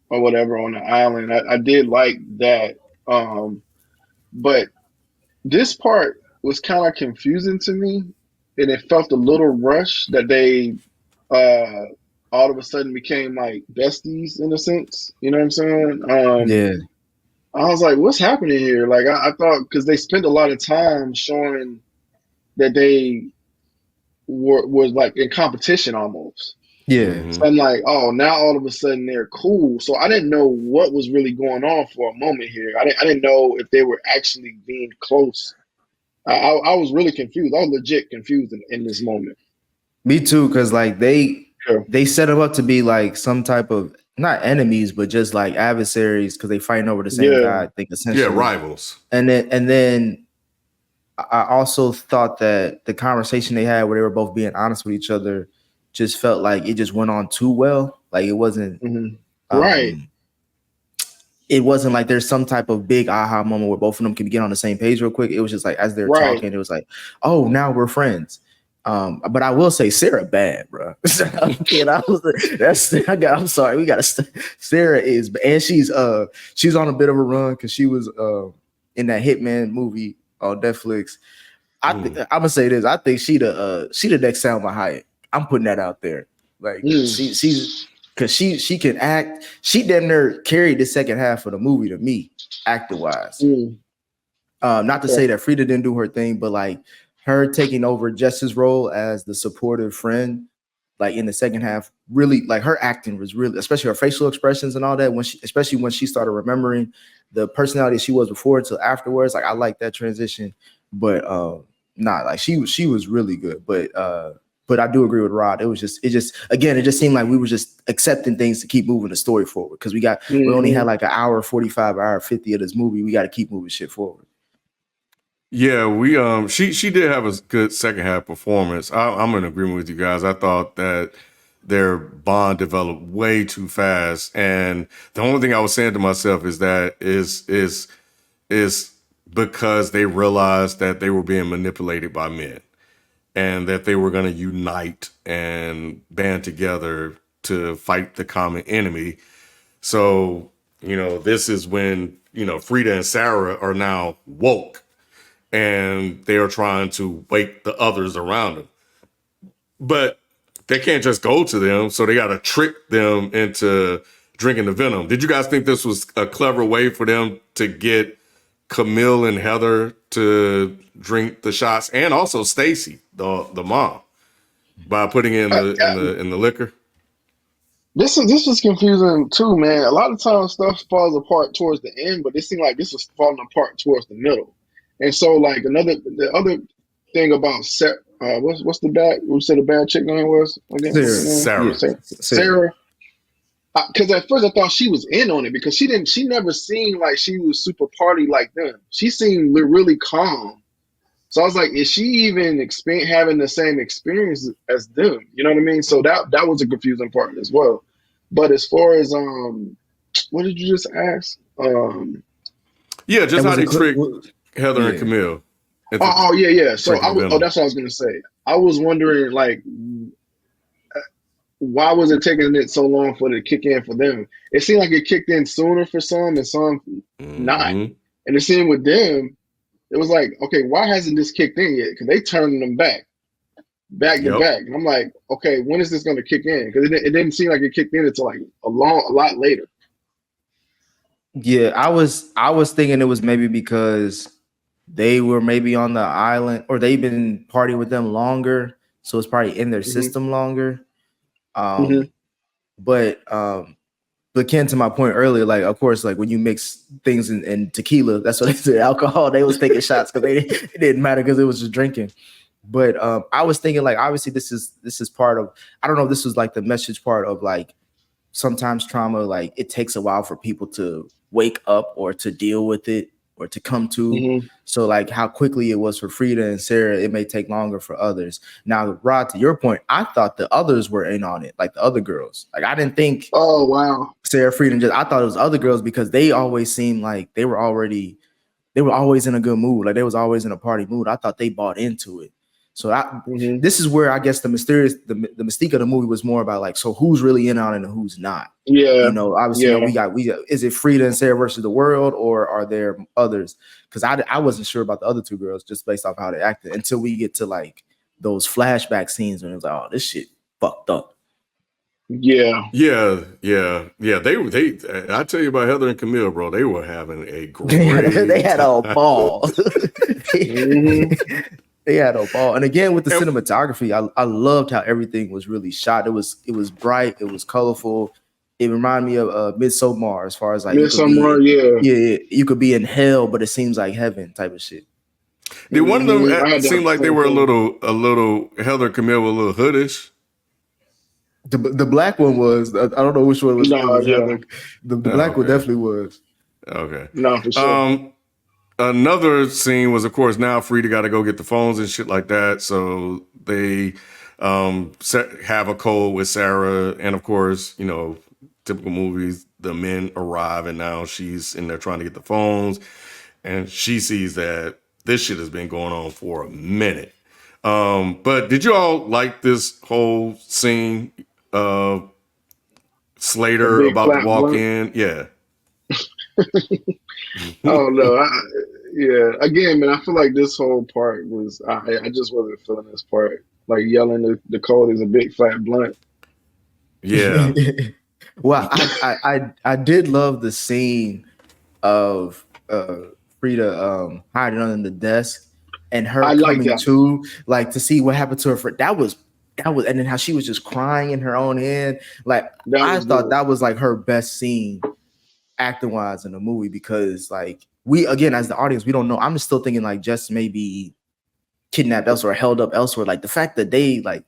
or whatever on the island. I did like that. Um, but this part was kind of confusing to me, and it felt a little rushed that they uh all of a sudden became like besties in a sense. You know what I'm saying? Yeah, I was like, what's happening here? Like I thought because they spent a lot of time showing that they was like in competition almost. yeah. So I'm like, oh, now all of a sudden they're cool. So I didn't know what was really going on for a moment here. I didn't know if they were actually being close. I was really confused. I was legit confused in this moment. Me too, because like Yeah. they set them up to be like some type of not enemies, but just like adversaries because they fighting over the same Yeah. guy, I think Yeah, essentially. rivals. And then I also thought that the conversation they had where they were both being honest with each other just felt like it just went on too well. Like it wasn't Hmm. Right. it wasn't like there's some type of big aha moment where both of them can get on the same page real quick. It was just like as they're Right. talking, it was like, oh, now we're friends. But I will say Sarah bad, bro. I'm sorry. Sarah is, and she's on a bit of a run because she was in that Hitman movie on Netflix. I'm gonna say this. I think she the next Salma Hayek. I'm putting that out there. Like she's because she can act. She damn near carried the second half of the movie to me, acting wise. Not to say that Frida didn't do her thing, but like her taking over Jess's role as the supportive friend, like in the second half, really like her acting was really, especially her facial expressions and all that. Especially when she started remembering the personality she was before until afterwards. Like I like that transition, but like she was really good. But I do agree with Rod. It just seemed like we were just accepting things to keep moving the story forward because we only had like an hour 45, hour 50 of this movie. We got to keep moving shit forward. Yeah, we she did have a good second half performance. I'm in agreement with you guys. I thought that their bond developed way too fast, and the only thing I was saying to myself is that is because they realized that they were being manipulated by men, and that they were going to unite and band together to fight the common enemy. So this is when Frida and Sarah are now woke. And they are trying to wake the others around them. But they can't just go to them, so they got to trick them into drinking the venom. Did you guys think this was a clever way for them to get Camille and Heather to drink the shots, and also Stacy, the mom, by putting in the liquor? This was confusing too, man. A lot of times stuff falls apart towards the end, but it seemed like this was falling apart towards the middle. And so, like the other thing about what's the bad? We said the bad chick name was again. Sarah. Sarah. Because at first I thought she was in on it because she never seemed like she was super party like them. She seemed really calm. So I was like, is she even having the same experience as them? You know what I mean? So that was a confusing part as well. But as far as what did you just ask? Yeah, just how they trick Heather and Camille. Yeah. So that's what I was gonna say. I was wondering, like, why was it taking it so long for it to kick in for them? It seemed like it kicked in sooner for some and some not. And the same with them, it was like, okay, why hasn't this kicked in yet? Because they turned them back to back. And I'm like, okay, when is this going to kick in? Because it didn't seem like it kicked in until like a lot later. Yeah, I was thinking it was maybe because they were maybe on the island or they've been partying with them longer, so it's probably in their system longer. But Ken, to my point earlier, like of course, like when you mix things in tequila, that's what they did. Alcohol, they was taking shots because it didn't matter because it was just drinking. But I was thinking like obviously this is part of, I don't know if this was like the message part of like sometimes trauma, like it takes a while for people to wake up or to deal with it or to come to. So like how quickly it was for Frida and Sarah, it may take longer for others. Now, Rod, to your point, I thought the others were in on it, like the other girls. Like I didn't think Sarah, Frida, and I thought it was other girls because they always seemed like they were always in a good mood. Like they was always in a party mood. I thought they bought into it. So this is where I guess the mystique of the movie was more about like, so who's really in on it and who's not? Yeah. Obviously we got is it Frida and Sarah versus the world or are there others? Because I wasn't sure about the other two girls just based off how they acted until we get to like those flashback scenes when it was like, oh, this shit fucked up. Yeah. They I tell you about Heather and Camille, bro. They were having a great they had a ball. They had a ball. And again, with the cinematography, I loved how everything was really shot. It was bright. It was colorful. It reminded me of Midsommar as far as like Midsommar, you could be in hell, but it seems like heaven type of shit. Did one of them seem like they were a little Heather and Camille were a little hoodish? The black one was. I don't know which one was. Heather. The black one definitely was. Okay. No, for sure. Another scene was, of course, now Frida got to go get the phones and shit like that. So they have a code with Sarah. And, of course, typical movies, the men arrive and now she's in there trying to get the phones. And she sees that this shit has been going on for a minute. But did you all like this whole scene of The Slater big about to flat walk blunt. in? Yeah. Oh no, yeah. Again, man, I feel like this whole part was I just wasn't feeling this part. Like yelling the code is a big flat blunt. Yeah. Well, I did love the scene of Frida hiding under the desk and her I like coming that. to, like, to see what happened to her friend. That was, and then how she was just crying in her own head. Like, That I was thought good. that was like her best scene acting wise in the movie, because like we, again, as the audience, we don't know. I'm still thinking like Jess may be kidnapped elsewhere, held up elsewhere. Like the fact that they like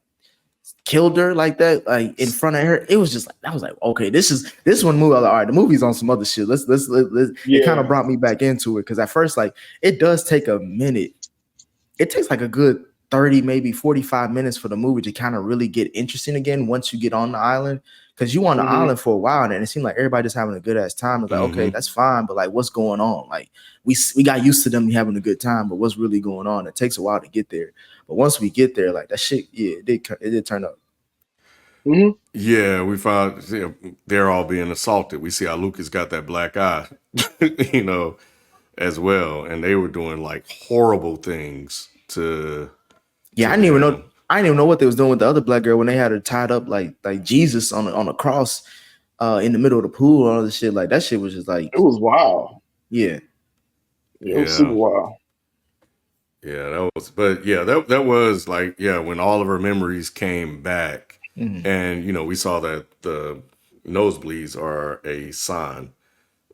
killed her like that, like in front of her, it was just like, I was like, okay, this one movie. I was like, all right, the movie's on some other shit. Let's it kind Yeah. of brought me back into it, because at first, like, it does take a minute. It takes like a good 30, maybe 45 minutes for the movie to kind of really get interesting again once you get on the island. Because you on the Hmm. island for a while, and it seemed like everybody just having a good ass time. It's like, okay, Hmm. that's fine, but like, what's going on? Like, we got used to them having a good time, but what's really going on? It takes a while to get there. But once we get there, like that shit, yeah, it did turn up. Hmm. Yeah, we found they're all being assaulted. We see how Lucas got that black eye, you know, as well, and they were doing like horrible things Yeah, to them. I didn't even know what they was doing with the other black girl when they had her tied up like Jesus on a cross in the middle of the pool and all this shit. Like that shit was just It like, was wild. yeah. Yeah, it was super Yeah, wild. yeah, that was. But yeah, that was like when all of her memories came back, Mhm. and we saw that the nosebleeds are a sign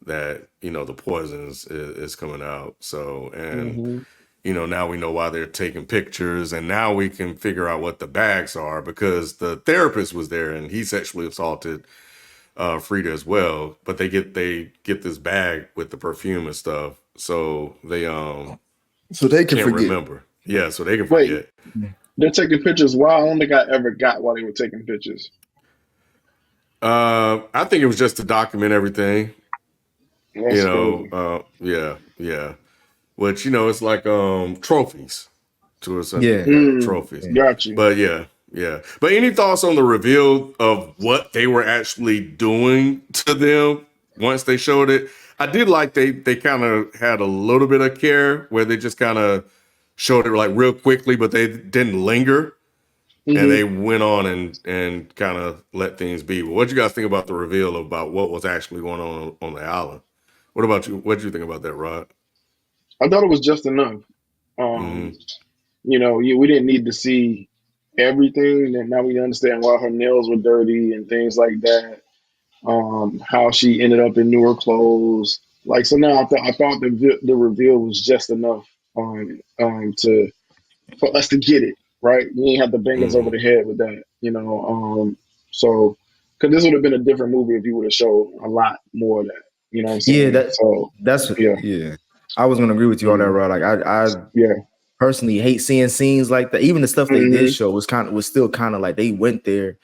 that the poison is coming out. So and Hmm. now we know why they're taking pictures, and now we can figure out what the bags are because the therapist was there and he sexually assaulted Frida as well. But they get this bag with the perfume and stuff, so they So they can can't forget. remember. Yeah, so they can Wait, forget. they're taking pictures. Wow, I don't think I ever got while they were taking pictures. I think it was just to document everything. That's crazy. Yeah, yeah. Which it's like trophies to a certain Yeah. trophies. Yeah. Got you. But yeah, yeah. But any thoughts on the reveal of what they were actually doing to them once they showed it? I did like they kind of had a little bit of care where they just kind of showed it like real quickly, but they didn't linger and Hmm. they went on and kind of let things be. But what you guys think about the reveal about what was actually going on the island? What about you? What did you think about that, Rod? I thought it was just enough. Mm-hmm. Um, we didn't need to see everything. And now we understand why her nails were dirty and things like that. How she ended up in newer clothes. Like so now, I thought the reveal was just enough to for us to get it right. You ain't have to bang us over Mm-hmm. the head with that, So because this would have been a different movie if you would have showed a lot more of that. You know what I'm Yeah, saying? So that's yeah, yeah. I was gonna agree with you on that, hmm, Rod. Like I yeah, personally hate seeing scenes like that. Even the stuff they did hmm, show was still kind of like they went there.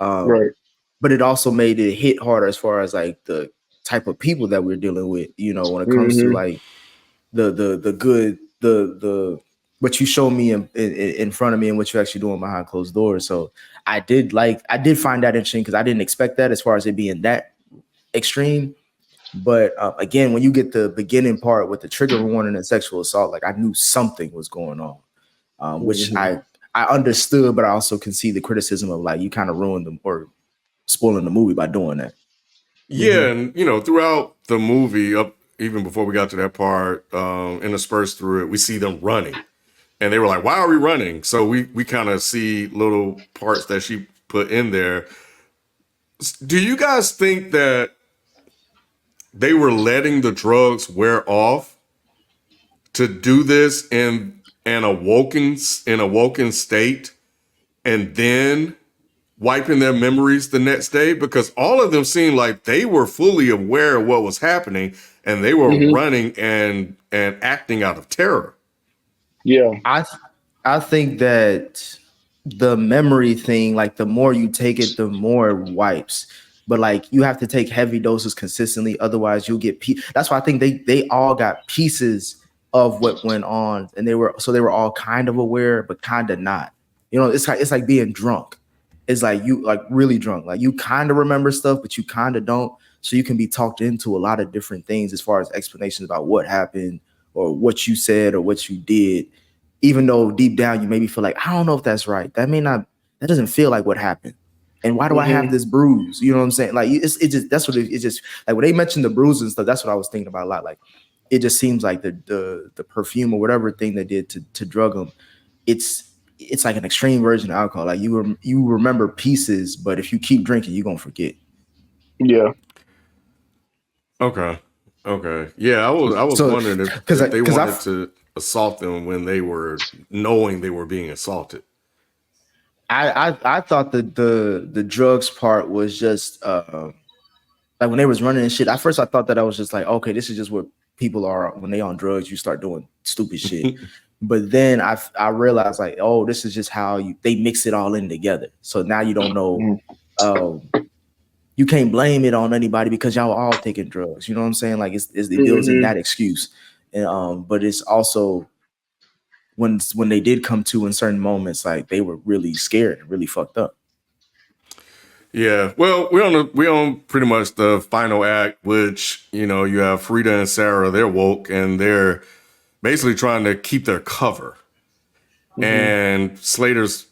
Um, right, but it also made it hit harder as far as like the type of people that we're dealing with, when it comes to hmm, like the good, the what you show me in front of me and what you're actually doing behind closed doors. So I did find that interesting because I didn't expect that as far as it being that extreme. But again, when you get the beginning part with the trigger warning and sexual assault, like I knew something was going on, which hmm. I understood, but I also can see the criticism of like you kind of ruined them or spoiling the movie by doing that. Yeah, and throughout the movie, up even before we got to that part, interspersed through it, we see them running, and they were like, "Why are we running?" So we kind of see little parts that she put in there. Do you guys think that they were letting the drugs wear off to do this in a woken state, and then wiping their memories the next day? Because all of them seemed like they were fully aware of what was happening and they were Hmm. running and acting out of terror. Yeah. I I think that the memory thing, like the more you take it, the more it wipes. But like you have to take heavy doses consistently, otherwise you'll get. That's why I think they all got pieces of what went on, and they were all kind of aware, but kind of not. You know, it's like being drunk. It's like you like really drunk. Like you kind of remember stuff, but you kind of don't. So you can be talked into a lot of different things as far as explanations about what happened or what you said or what you did, even though deep down you maybe feel like, I don't know if that's right. That doesn't feel like what happened. And why do I have this bruise? You know what I'm saying? Like it's just that's what it's just like when they mentioned the bruises and stuff, that's what I was thinking about a lot. Like it just seems like the perfume or whatever thing they did to drug him, it's like an extreme version of alcohol. Like you remember pieces, but if you keep drinking, you're gonna forget. Yeah. Okay. Yeah, I was wondering if they wanted to assault them when they were knowing they were being assaulted. I thought that the drugs part was just like when they was running and shit. At first I thought that I was just like, okay, this is just what people are when they on drugs, you start doing stupid shit. But then I realized like, oh, this is just how they mix it all in together. So now you don't know you can't blame it on anybody because y'all are all taking drugs. You know what I'm saying? Like it builds in that excuse. And but it's also when they did come to in certain moments, like they were really scared, really fucked up. Yeah, well, we're on pretty much the final act, which you have Frida and Sarah. They're woke and they're basically trying to keep their cover. And Slater's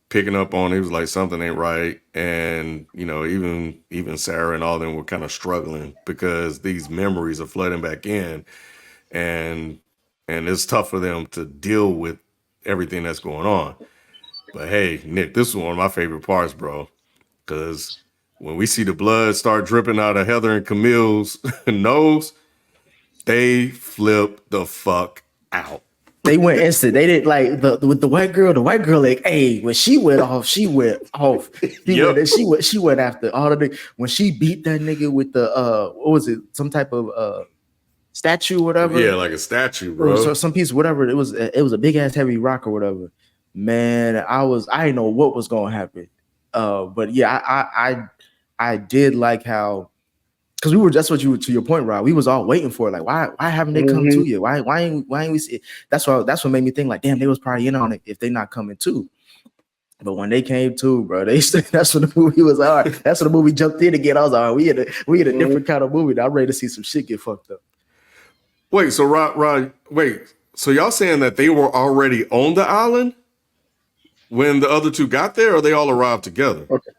picking up on it. He was like something ain't right, and even Sarah and all them were kind of struggling because these memories are flooding back in, and it's tough for them to deal with everything that's going on. But hey, Nick, this is one of my favorite parts, bro. Because when we see the blood start dripping out of Heather and Camille's nose, they flip the fuck out. They went instant. They didn't like with the white girl. The white girl, like, hey, when she went off, she went off. She went after all of the when she beat that nigga with the what was it? Some type of statue or whatever. Yeah, like a statue, bro. Or some piece, whatever. It was a big ass heavy rock or whatever. Man, I didn't know what was gonna happen. But yeah, I did like how, because we were just to your point, Rob. We was all waiting for it. Like, why haven't they come to you? Why ain't we see it? That's what made me think like, damn, they was probably in on it if they not coming too. But when they came to, bro, that's when the movie was all right. That's when the movie jumped in again. I was like, all right, we in a different kind of movie. Now I'm ready to see some shit get fucked up. Wait, so Rod, so y'all saying that they were already on the island when the other two got there, or they all arrived together? Okay.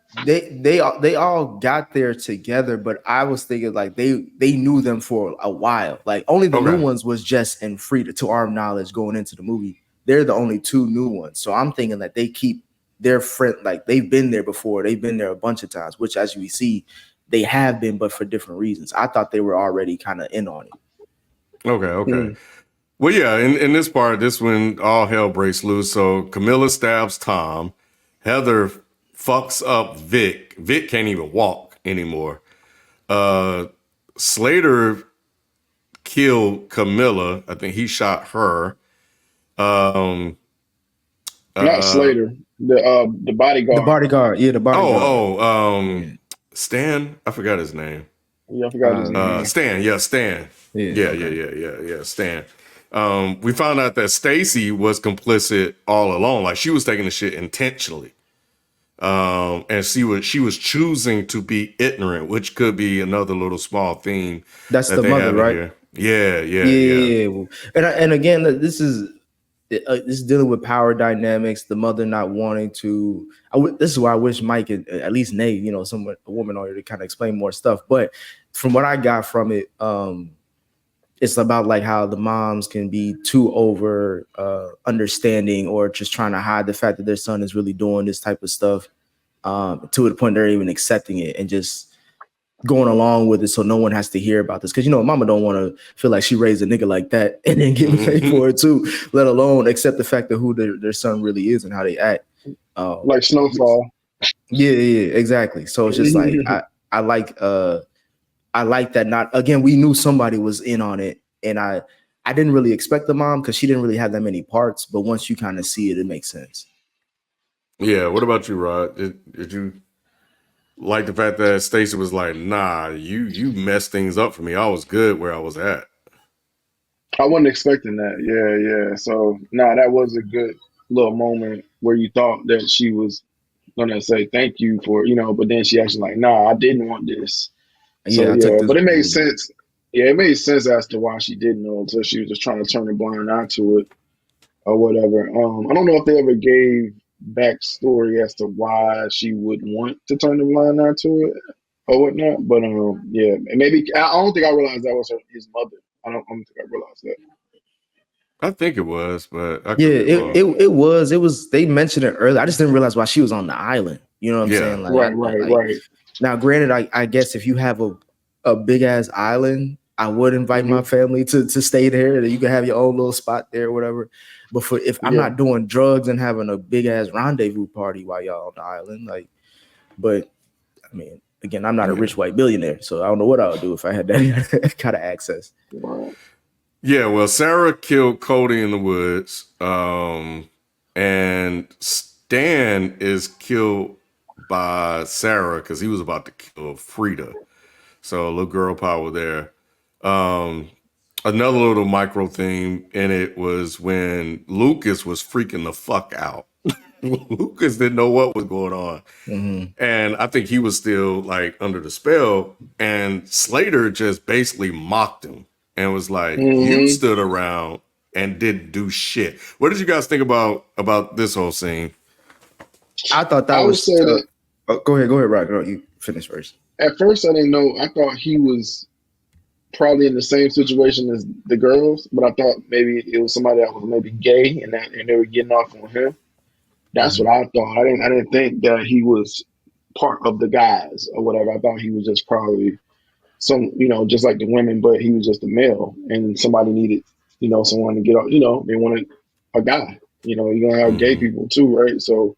They all got there together, but I was thinking like they knew them for a while. Like only the new ones was Jess and Frida, to our knowledge, going into the movie. They're the only two new ones. So I'm thinking that they keep their friend, like they've been there before. They've been there a bunch of times, which as we see, they have been, but for different reasons. I thought they were already kind of in on it. Okay. Well, yeah, in this part, this when all hell breaks loose. So Camilla stabs Tom. Heather fucks up Vic. Vic can't even walk anymore. Slater killed Camilla. I think he shot her. Not Slater. The bodyguard. The bodyguard. Yeah, the bodyguard. Stan. I forgot his name. Yeah, I forgot his name. Stan. Yeah, Stan. Yeah, Stan. We found out that Stacy was complicit all along. Like she was taking the shit intentionally. And she was choosing to be ignorant, which could be another little small theme. That's the mother, right? Here. Yeah. And again, this is dealing with power dynamics. The mother not wanting to. This is why I wish Mike and at least Nate, a woman, or to kind of explain more stuff. But from what I got from it, it's about like how the moms can be too over understanding or just trying to hide the fact that their son is really doing this type of stuff to the point they're even accepting it and just going along with it so no one has to hear about this. Because, mama don't want to feel like she raised a nigga like that and then get paid for it too, let alone accept the fact of who their son really is and how they act. Like Snowfall. Yeah, exactly. So it's just like, I like that. Not again, we knew somebody was in on it, and I didn't really expect the mom because she didn't really have that many parts. But once you kind of see it, it makes sense. Yeah. What about you, Rod? Did you like the fact that Stacey was like, "Nah, you messed things up for me. I was good where I was at." I wasn't expecting that. Yeah, yeah. So nah, that was a good little moment where you thought that she was gonna say thank you for, but then she actually like, nah, I didn't want this. So Yeah, I took yeah, this. but it made sense. Yeah, it made sense as to why she didn't know until she was just trying to turn a blind eye to it or whatever. I don't know if they ever gave backstory as to why she would want to turn a blind eye to it or whatnot. But yeah, and maybe I don't think I realized that was his mother. I don't think I realized that. I think it was, but I Yeah, could be wrong. it was. They mentioned it earlier. I just didn't realize why she was on the island. You know what I'm Yeah. saying? Like, Right, right, like right. now, granted, I guess if you have a big ass island, I would invite my Hmm. family to stay there. That you can have your own little spot there, or whatever. But for if I'm Yeah, not doing drugs and having a big ass rendezvous party while y'all on the island, like, but I mean, again, I'm not a Yeah. rich white billionaire, so I don't know what I would do if I had that kind of access. right. Yeah, well, Sarah killed Cody in the woods. And Stan is killed by Sarah because he was about to kill Frida. So a little girl power there. Um, Another little micro theme in it was when Lucas was freaking the fuck out. Lucas didn't know what was going on. Mhm. And I think he was still like under the spell. And Slater just basically mocked him and was like, "You Hmm. stood around and didn't do shit." What did you guys think about this whole scene? I thought that I would say was. that Oh, go ahead, Rock. Girl, you finish first. at first I didn't know. I thought he was probably in the same situation as the girls, but I thought maybe it was somebody that was maybe gay and they were getting off on him. That's what Mhm. I thought. I didn't think that he was part of the guys or whatever. I thought he was just probably some, just like the women, but he was just a male and somebody needed, someone to get off, they wanted a guy. You're gonna have gay Mm-hmm. people too, right? So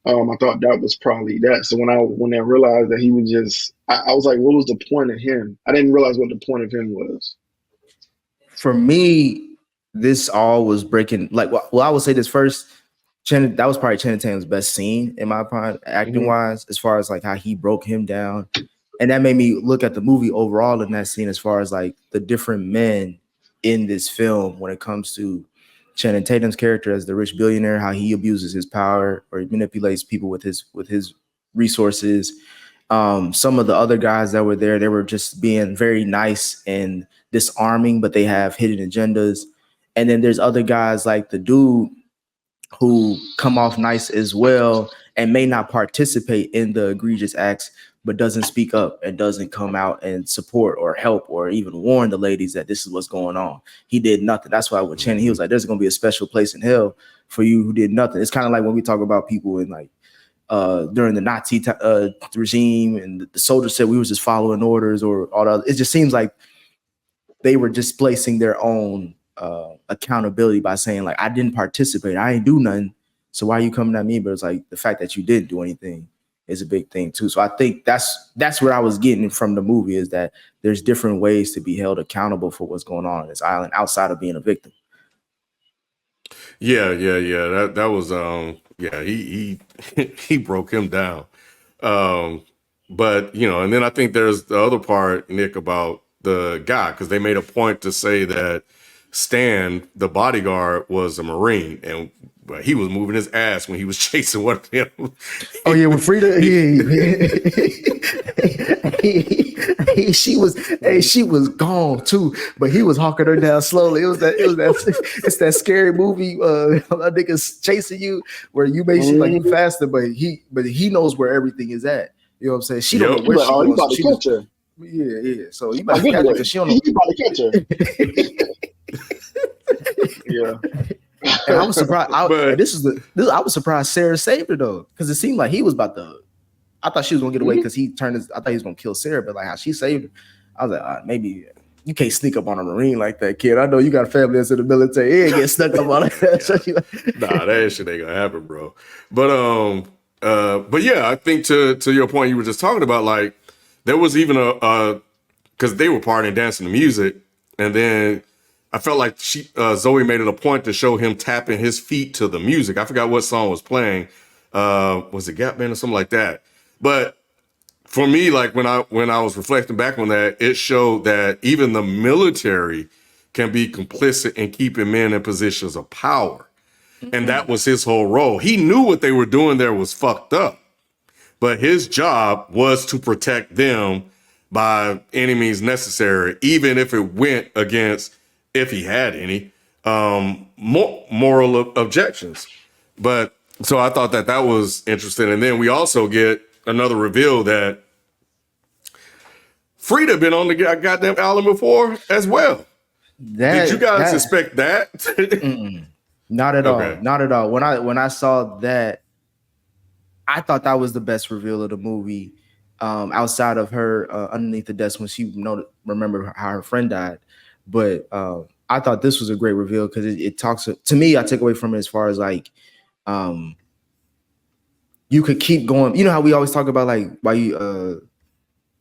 I thought that was probably that. So when I realized that he was just, I was like, what was the point of him? I didn't realize what the point of him was. For me, this all was breaking. Like, well, I would say this first. That was probably Channing Tatum's best scene in my opinion, acting Hmm. wise, as far as like how he broke him down, and that made me look at the movie overall in that scene, as far as like the different men in this film when it comes to Channing Tatum's character as the rich billionaire, how he abuses his power or he manipulates people with his resources. Some of the other guys that were there, they were just being very nice and disarming, but they have hidden agendas. And then there's other guys like the dude who come off nice as well and may not participate in the egregious acts, but doesn't speak up and doesn't come out and support or help or even warn the ladies that this is what's going on. He did nothing. That's why with Channing, he was like, there's going to be a special place in hell for you who did nothing. It's kind of like when we talk about people in like during the Nazi regime and the soldiers said we was just following orders or all that. It just seems like they were displacing their own accountability by saying like, I didn't participate. I ain't do nothing. So why are you coming at me? But it's like the fact that you didn't do anything is a big thing too. So I think that's what I was getting from the movie, is that there's different ways to be held accountable for what's going on this island outside of being a victim. Yeah, yeah, yeah. That was yeah, he he broke him down. Um but and then I think there's the other part, Nick, about the guy, because they made a point to say that Stan, the bodyguard, was a Marine, and he was moving his ass when he was chasing one of them. Oh yeah, with Frida, she was gone too, but he was hawking her down slowly. It's that scary movie. A nigga's chasing you where you may seem like you Hmm. faster, but he knows where everything is at. You know what I'm saying? She don't know Yep. He's where like, she oh, you going, so about to she just catch her. yeah. So you Oh, better good catch her boy. because she don't You know. about to catch her. Yeah. And I was surprised. But I was surprised Sarah saved her though, because it seemed like he was about to. I thought she was gonna get away Mhm. because he turned his. I thought he was gonna kill Sarah, but like how she saved her, I was like, maybe you can't sneak up on a Marine like that, kid. I know you got a family that's in the military. He ain't get snuck up on it. So nah, that shit ain't gonna happen, bro. But yeah, I think to your point you were just talking about, like there was even a because they were partying, dancing to music, and then I felt like Zoe made it a point to show him tapping his feet to the music. I forgot what song was playing. Was it Gap Band or something like that? But for me, like when I was reflecting back on that, it showed that even the military can be complicit in keeping men in positions of power. And that was his whole role. He knew what they were doing there was fucked up, but his job was to protect them by any means necessary, even if it went against, if he had any, moral objections. But so I thought that was interesting. And then we also get another reveal that Frida been on the goddamn island before as well. Did you guys expect that? Not at all. Not at all. When I saw that, I thought that was the best reveal of the movie, outside of her underneath the desk when she remembered how her friend died. But I thought this was a great reveal because it talks to me. I took away from it as far as like, you could keep going. You know how we always talk about like why you,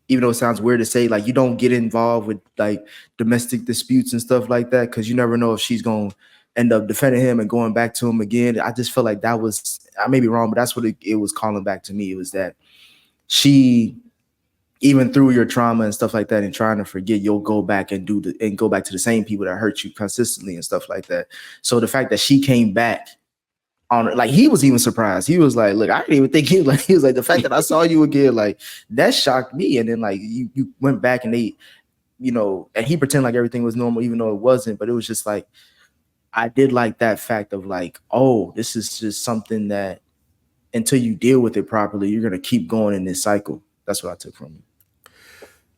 even though it sounds weird to say, like you don't get involved with like domestic disputes and stuff like that because you never know if she's going to end up defending him and going back to him again. I just feel like that was, I may be wrong, but that's what it was calling back to me. It was that she, even through your trauma and stuff like that and trying to forget, you'll go back and go back to the same people that hurt you consistently and stuff like that. So the fact that she came back on, like, he was even surprised. He was like, look, I didn't even think he was like, the fact that I saw you again, like that shocked me. And then like you went back and they, and he pretended like everything was normal, even though it wasn't. But it was just like, I did like that fact of like, oh, this is just something that until you deal with it properly, you're going to keep going in this cycle. That's what I took from it.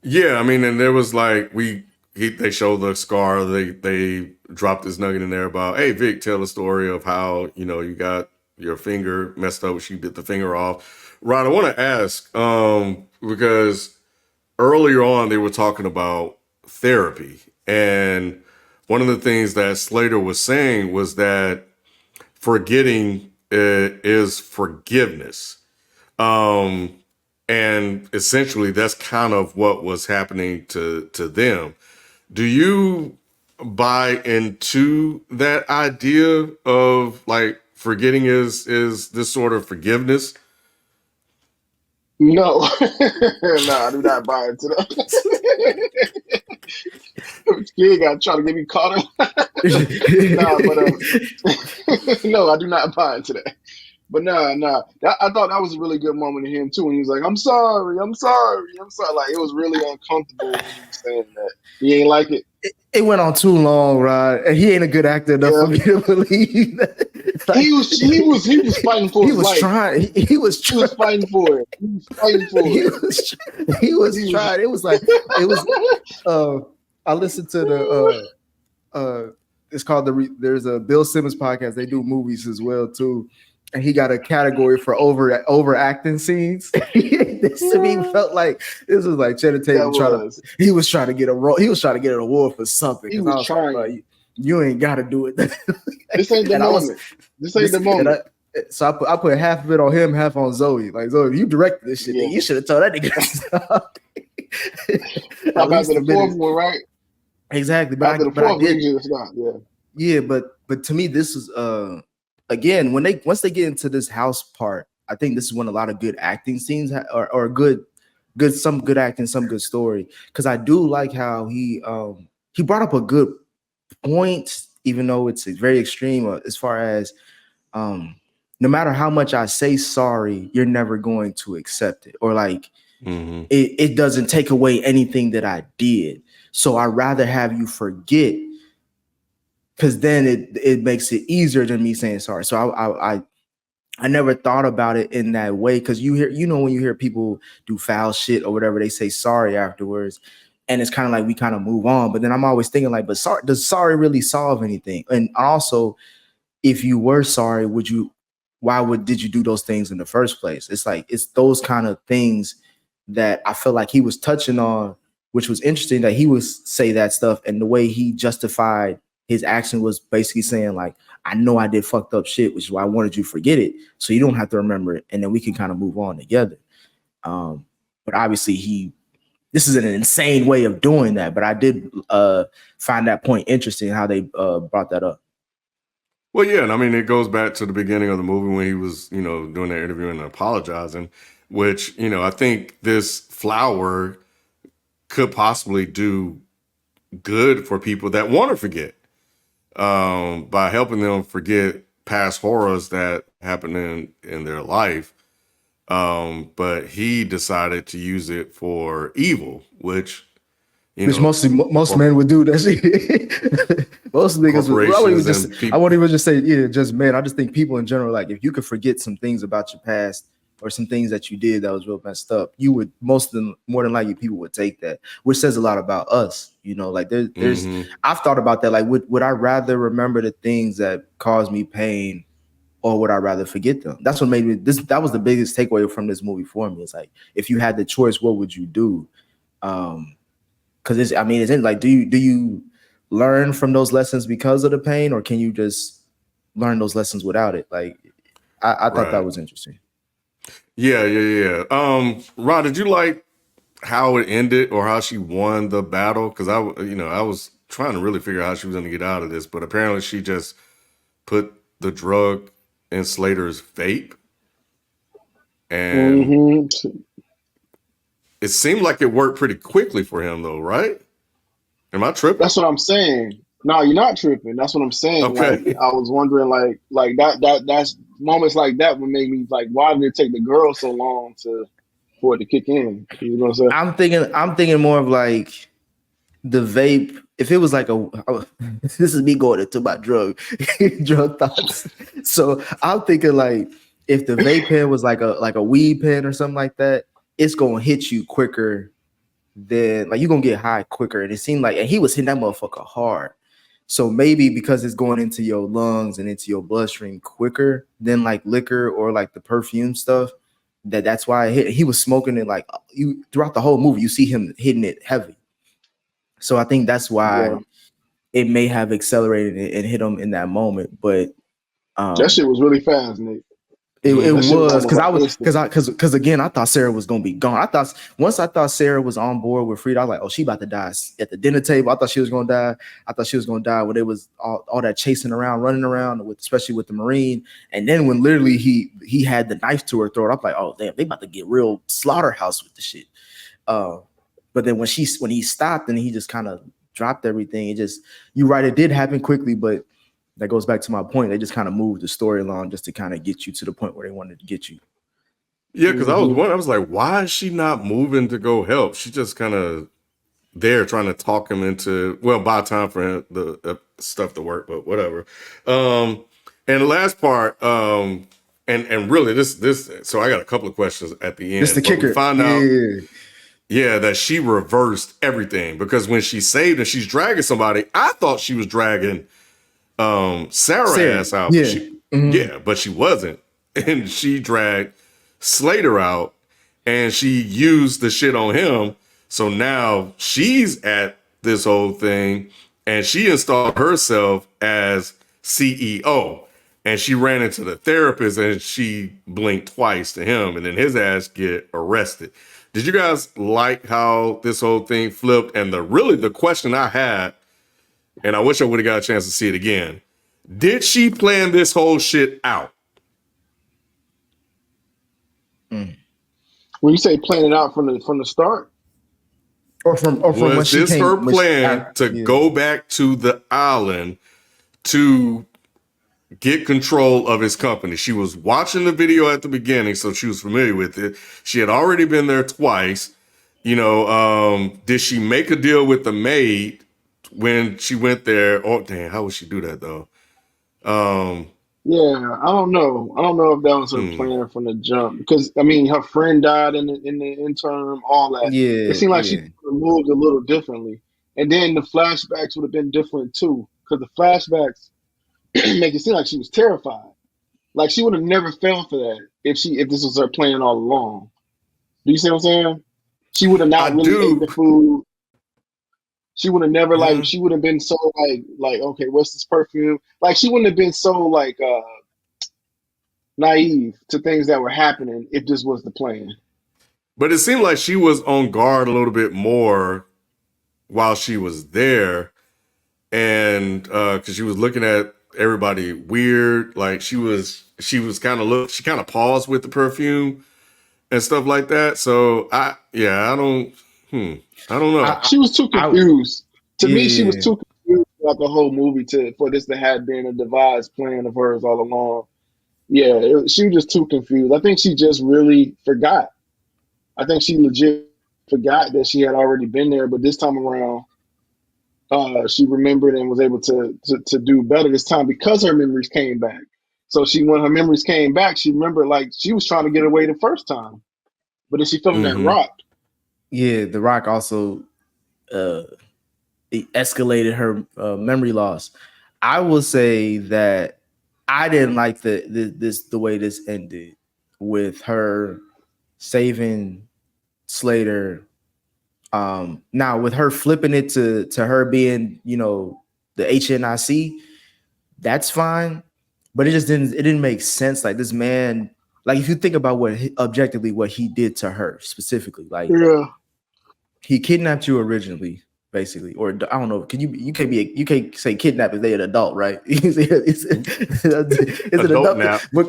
Yeah. I mean, and there was like, they showed the scar. They dropped this nugget in there about, hey, Vic, tell the story of how, you got your finger messed up. She bit the finger off. Rod, I want to ask, because earlier on they were talking about therapy. And one of the things that Slater was saying was that forgetting is forgiveness. And essentially that's kind of what was happening to them. Do you buy into that idea of like forgetting is this sort of forgiveness? No, no, I do not buy into that. Kid got trying to get me caught up. Nah, but no, I do not buy into that. But nah. I thought that was a really good moment in him too when he was like, I'm sorry. Like it was really uncomfortable when he was saying that. He ain't like it. It went on too long, Rod. And he ain't a good actor enough for me to believe that. Like, he was fighting for his life. He was fighting for it. He was fighting for it. He was trying. It was like I listened to it's called there's a Bill Simmons podcast. They do movies as well too. And he got a category for overacting scenes. This to me felt like this was like Shannon Tatum he was trying to get a role. He was trying to get an award for something. He was trying. Like, you ain't got to do it. This ain't the moment. This ain't the moment. So I put half of it on him, half on Zoe. Like, Zoe, if you directed this shit, then you should have told that nigga to stop. After the fourth one, right? Exactly. But after the fourth one, you just not. Yeah, but to me, this is again, once they get into this house part, I think this is when a lot of good acting scenes or some good acting, some good story. Because I do like how he brought up a good point, even though it's very extreme as far as no matter how much I say sorry, you're never going to accept it, or like it doesn't take away anything that I did. So I'd rather have you forget, because then it makes it easier than me saying sorry. So I never thought about it in that way, because when you hear people do foul shit or whatever, they say sorry afterwards, and it's kind of like we kind of move on. But then I'm always thinking like, but does sorry really solve anything? And also, if you were sorry, did you do those things in the first place? It's like it's those kind of things that I feel like he was touching on, which was interesting that he would say that stuff, and the way he justified his action was basically saying like, I know I did fucked up shit, which is why I wanted you to forget it, so you don't have to remember it, and then we can kind of move on together. But obviously this is an insane way of doing that, but I did find that point interesting, how they brought that up. Well, yeah, and I mean, it goes back to the beginning of the movie when he was, doing that interview and apologizing, which, I think this flower could possibly do good for people that want to forget, by helping them forget past horrors that happened in their life. But he decided to use it for evil, which, Which most men would do that shit. Most niggas would. I won't even just say just men. I just think people in general, like if you could forget some things about your past or some things that you did that was real messed up, you would more than likely people would take that, which says a lot about us. Like there's I've thought about that. Like would I rather remember the things that caused me pain, or would I rather forget them? That's what made me that was the biggest takeaway from this movie for me. It's like if you had the choice, what would you do? Because it's like, do you learn from those lessons because of the pain, or can you just learn those lessons without it? Like, I thought that was interesting. Yeah. Rod, did you like how it ended or how she won the battle? Because I was trying to really figure out how she was going to get out of this, but apparently she just put the drug in Slater's vape, and it seemed like it worked pretty quickly for him, though, right? Am I tripping? That's what I'm saying. No, you're not tripping. That's what I'm saying. Okay. Like I was wondering, like that's moments like that would make me like, why did it take the girl so long for it to kick in? You know what I'm saying? I'm thinking more of like the vape. If it was like this is me going into my drug thoughts. So I'm thinking like if the vape pen was like a weed pen or something like that, it's gonna hit you quicker. Then like you're gonna get high quicker. And it seemed like, and he was hitting that motherfucker hard. So maybe because it's going into your lungs and into your bloodstream quicker than like liquor or like the perfume stuff, that's why he was smoking it. Like you throughout the whole movie, you see him hitting it heavy. So I think that's why it may have accelerated it and hit him in that moment. But that shit was really fast, Nick. It was because again, I thought Sarah was gonna be gone. Once I thought Sarah was on board with Frida, I was like, oh, she about to die at the dinner table. I thought she was gonna die. I thought she was gonna die when it was all that chasing around, running around, especially with the Marine. And then when literally he had the knife to her throat, I'm like, oh damn, they about to get real slaughterhouse with the shit. But then when he stopped and he just kind of dropped everything, you're right, it did happen quickly, but that goes back to my point. They just kind of moved the story along just to kind of get you to the point where they wanted to get you. Yeah, because I was like, why is she not moving to go help? She just kind of there trying to talk him into, buy time for him, the stuff to work, but whatever. And the last part, and really this, so I got a couple of questions at the end. This the kicker. We find out, that she reversed everything, because when she saved and she's dragging somebody, I thought she was dragging Sarah ass out. But she wasn't. And she dragged Slater out and she used the shit on him. So now she's at this whole thing and she installed herself as CEO. And she ran into the therapist and she blinked twice to him, and then his ass get arrested. Did you guys like how this whole thing flipped? And the question I had, and I wish I would have got a chance to see it again, did she plan this whole shit out? When you say plan it out from the start, or from when she came, her plan to go back to the island to get control of his company? She was watching the video at the beginning, so she was familiar with it. She had already been there twice. Did she make a deal with the maid when she went there? Oh damn, how would she do that though? I don't know. I don't know if that was her plan from the jump, because I mean, her friend died in the interim, all that. It seemed like she moved a little differently, and then the flashbacks would have been different too, because the flashbacks make it seem like she was terrified. Like she would have never fell for that if this was her plan all along. Do you see what I'm saying? She would have not really ate the food. She would have never she would have been so like, okay, what's this perfume? Like she wouldn't have been so like naive to things that were happening if this was the plan. But it seemed like she was on guard a little bit more while she was there. And because she was looking at everybody weird, like she kind of paused with the perfume and stuff like that. So I don't know. She was too confused. To me, she was Yeah, too confused throughout the whole movie for this to have been a devised plan of hers all along. Yeah, she was just too confused. I think she just really forgot. I think she legit forgot that she had already been there, but this time around, she remembered and was able to do better this time because her memories came back. So when her memories came back, she remembered like she was trying to get away the first time, but then she felt that Mm-hmm. rock. yeah. The Rock also uh, it escalated her memory loss. I will say that I didn't like the way this ended with her saving Slater. Now with her flipping it to her being, the HNIC, that's fine, but it didn't make sense. Like this man, like if you think about objectively what he did to her specifically, like Yeah, he kidnapped you originally, basically, or I don't know. You can't say kidnap if they're an adult, right? It's an Adult adopted, nap. but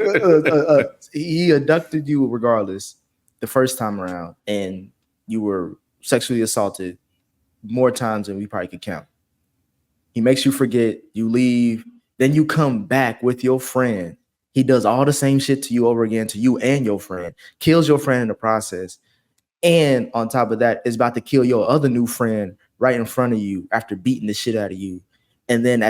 he abducted you regardless the first time around, and you were sexually assaulted more times than we probably could count. He makes you forget, you leave, then you come back with your friend. He does all the same shit to you over again, to you and your friend, kills your friend in the process. And on top of that, is about to kill your other new friend right in front of you after beating the shit out of you. And then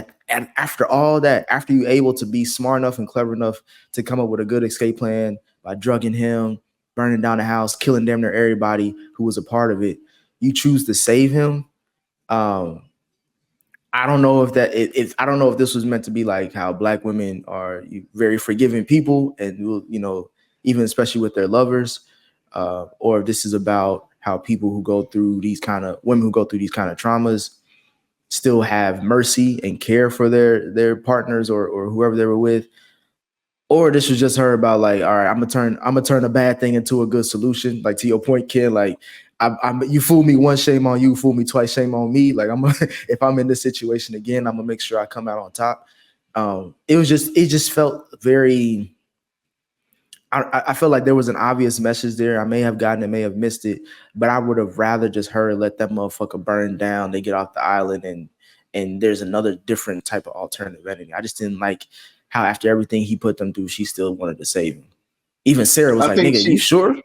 after all that, after you're able to be smart enough and clever enough to come up with a good escape plan by drugging him, burning down the house, killing damn near everybody who was a part of it, you choose to save him. Um, I don't know if I don't know if this was meant to be like how black women are very forgiving people and will, even especially with their lovers, or if this is about how people who go through these kind of women who go through these kind of traumas still have mercy and care for their partners or whoever they were with, or this was just her about like, all right, I'm gonna turn a bad thing into a good solution. Like to your point, Ken, like you fool me once, shame on you. Fool me twice, shame on me. Like if I'm in this situation again, I'm gonna make sure I come out on top. It just felt very. I feel like there was an obvious message there. I may have gotten it, may have missed it, but I would have rather just her let that motherfucker burn down. They get off the island and there's another different type of alternative ending. I just didn't like how after everything he put them through, she still wanted to save him. Even Sarah was I like, think "Nigga, you she. sure?"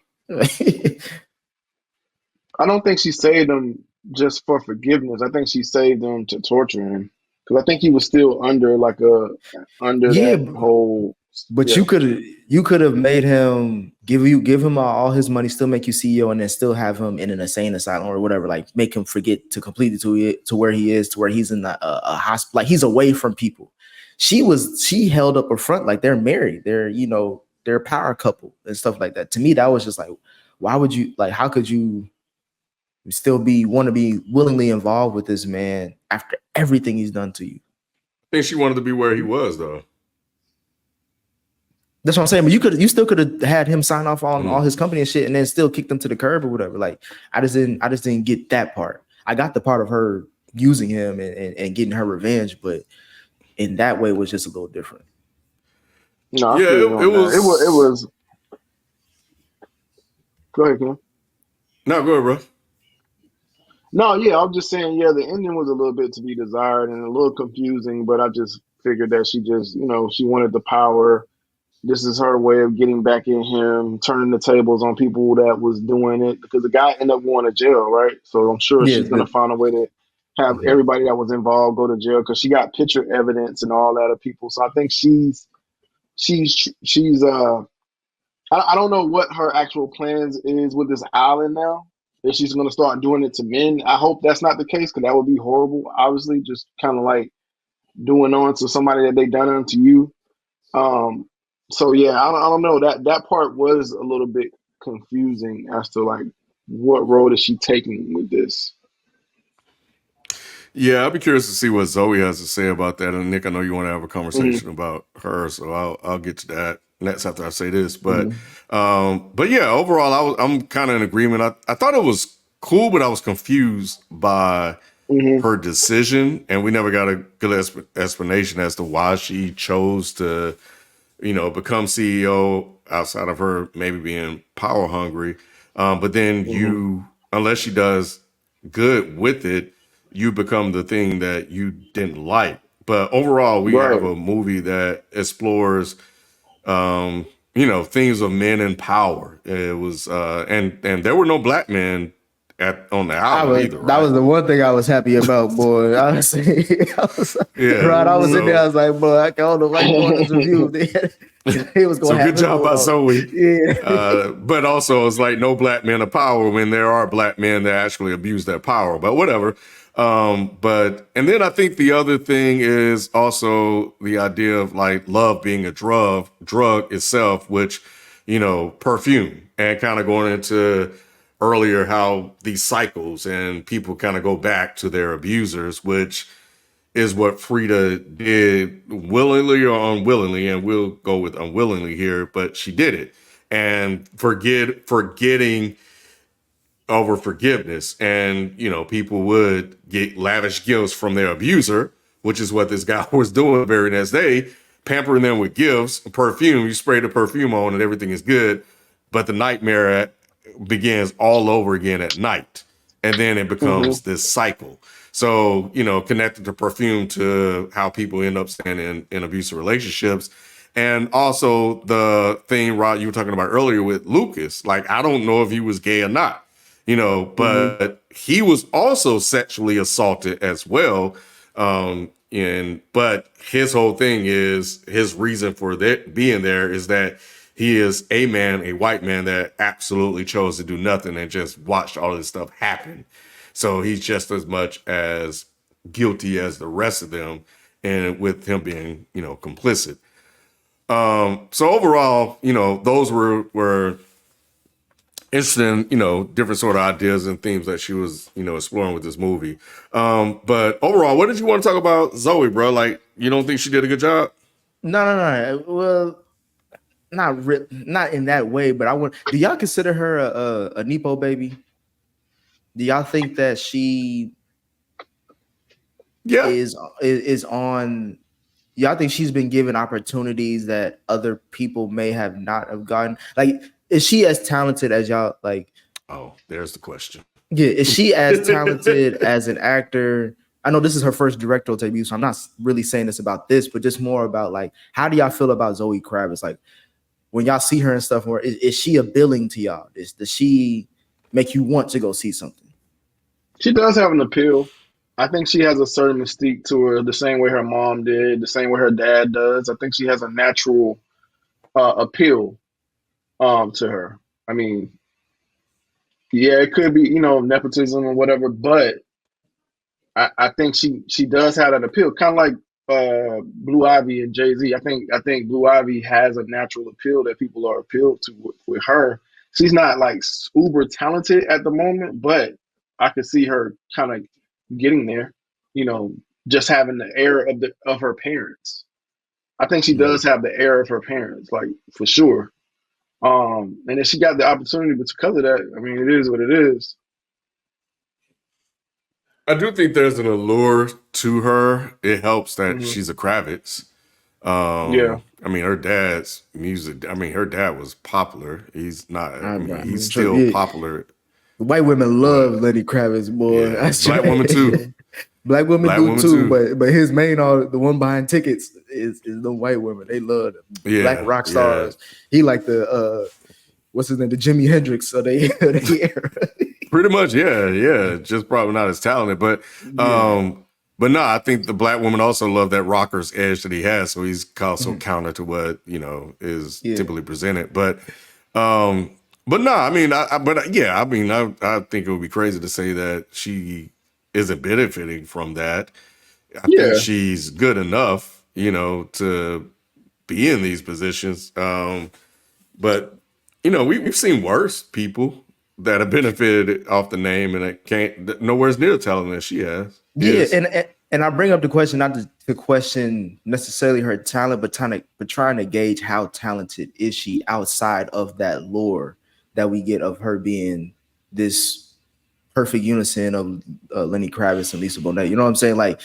I don't think she saved him just for forgiveness. I think she saved him to torture him because I think he was still under Yeah, that whole. but Yeah, you could have made him give him all his money, still make you CEO, and then still have him in an insane asylum or whatever. Like make him forget to completely to where he is, to where he's in a hospital, like he's away from people. She held up a front like they're married, they're a power couple and stuff like that. To me, that was just like, why would you like? How could you still want to be willingly involved with this man after everything he's done to you? I think she wanted to be where he was, though. That's what I'm saying. But you still could have had him sign off on all Mm. his company and shit, and then still kicked him to the curb or whatever. Like I just didn't get that part. I got the part of her using him and getting her revenge, but in that way was just a little different. no, I Yeah, feel you it on that. It was. was. Go ahead, Kim. No, go ahead, bro. No, yeah, I'm just saying. Yeah, the ending was a little bit to be desired and a little confusing, but I just figured that she just, she wanted the power. This is her way of getting back in him, turning the tables on people that was doing it because the guy ended up going to jail, right? So I'm sure Yeah, she's gonna find a way to have mhm. everybody that was involved go to jail because she got picture evidence and all that of people. So I think she's I don't know what her actual plans is with this island now. If she's gonna start doing it to men, I hope that's not the case because that would be horrible. Obviously, just kind of like doing on to somebody that they done unto you. Um, so yeah, I don't know that part was a little bit confusing as to like what road is she taking with this. Yeah, I'll be curious to see what Zoe has to say about that. And Nick, I know you want to have a Mm-hmm, conversation about her, so I'll get to that next after I say this. Mhm. But yeah, overall, I'm kind of in agreement. I thought it was cool, but I was confused by mm-hmm, her decision, and we never got a good explanation as to why she chose to, become CEO outside of her maybe being power hungry. But then mm-hmm, unless she does good with it, you become the thing that you didn't like. But overall, we have Right. a movie that explores, themes of men in power. It was, and there were no black men on the island either, That right? was the one thing I was happy about, boy. Honestly, Yeah. right. I was in there. I So, was like, boy, I don't know why you doing this review. It was gonna so good happen. job by Zoe. Yeah. But also, it's like no black men of power when there are black men that actually abuse that power. But whatever. And then I think the other thing is also the idea of like love being a drug itself, which, perfume, and kind of going into earlier how these cycles and people kind of go back to their abusers, which is what Frida did willingly or unwillingly, and we'll go with unwillingly here, but she did it. And forgetting over forgiveness. And, people would get lavish gifts from their abuser, which is what this guy was doing the very next day, pampering them with gifts, perfume. You spray the perfume on and everything is good. But the nightmare begins all over again at night. And then it becomes this cycle. So, connected to perfume to how people end up staying in abusive relationships. And also the thing, Rod, you were talking about earlier with Lucas. Like, I don't know if he was gay or not, but he was also sexually assaulted as well. But his whole thing is his reason for being there is that he is a man, a white man that absolutely chose to do nothing and just watched all this stuff happen. So he's just as much as guilty as the rest of them, and with him being, complicit. So overall, those were interesting, different sort of ideas and themes that she was, exploring with this movie. But overall, what did you want to talk about Zoe, bro? Like, you don't think she did a good job? No. Well, not in that way, but I would. Do y'all consider her a Nepo baby? Do y'all think that she Yeah. is on? Y'all think she's been given opportunities that other people may have not have gotten? Like, is she as talented as y'all? Like, oh, there's the question. Yeah, is she as talented as an actor? I know this is her first directorial debut, so I'm not really saying this about this, but just more about like, how do y'all feel about Zoe Kravitz? Like, when y'all see her and stuff, or is she appealing to y'all? Does she make you want to go see something? She does have an appeal. I think she has a certain mystique to her, the same way her mom did, the same way her dad does. I think she has a natural appeal to her. I mean, yeah, it could be, nepotism or whatever, but I think she does have that appeal, kind of like Blue Ivy and Jay-Z. I think Blue Ivy has a natural appeal that people are appealed to with her. She's not like uber talented at the moment, but I could see her kind of getting there. You know, just having the air of her parents. I think she does have the air of her parents, like for sure. And if she got the opportunity because of that, I mean, it is what it is. I do think there's an allure to her. It helps that Hmm. she's a Kravitz. Yeah. I mean, her dad's music. I mean, her dad was popular. He's not. I mean, he's Sure, still yeah. popular. White women love But Lenny Kravitz, boy. yeah, That's black right. women too. Black women Black do women too, too. but his main the one behind tickets is the white women. They love them. Black Yeah, rock yeah. stars. He like the what's his name, the Jimi Hendrix of the era. Pretty much, yeah. Just probably not as talented, Yeah. no, I think the black woman also love that rocker's edge that he has. So he's also Mhm. counter to what is Yeah. typically presented. But no, I mean, I think it would be crazy to say that she isn't benefiting from that. I think Yeah. she's good enough, to be in these positions. But we've seen worse people that have benefited off the name and that can't nowhere's near the talent that she has. Yeah, and I bring up the question not to question necessarily her talent, but trying to gauge how talented is she outside of that lore that we get of her being this perfect unison of Lenny Kravitz and Lisa Bonet. You know what I'm saying? Like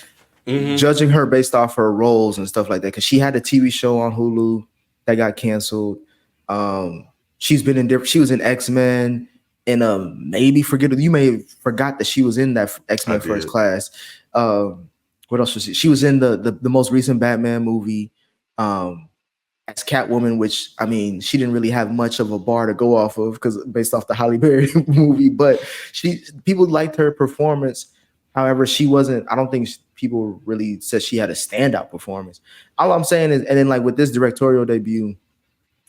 judging her based off her roles and stuff like that, because she had a TV show on Hulu that got canceled. She's been in different. She was in X-Men, and maybe you may have forgot that she was in that X-Men I First did. Class. What else was she? She was in the most recent Batman movie as Catwoman, which I mean, she didn't really have much of a bar to go off of because based off the Halle Berry movie, but people liked her performance. However, she wasn't. I don't think people really said she had a standout performance. All I'm saying is, and then like with this directorial debut,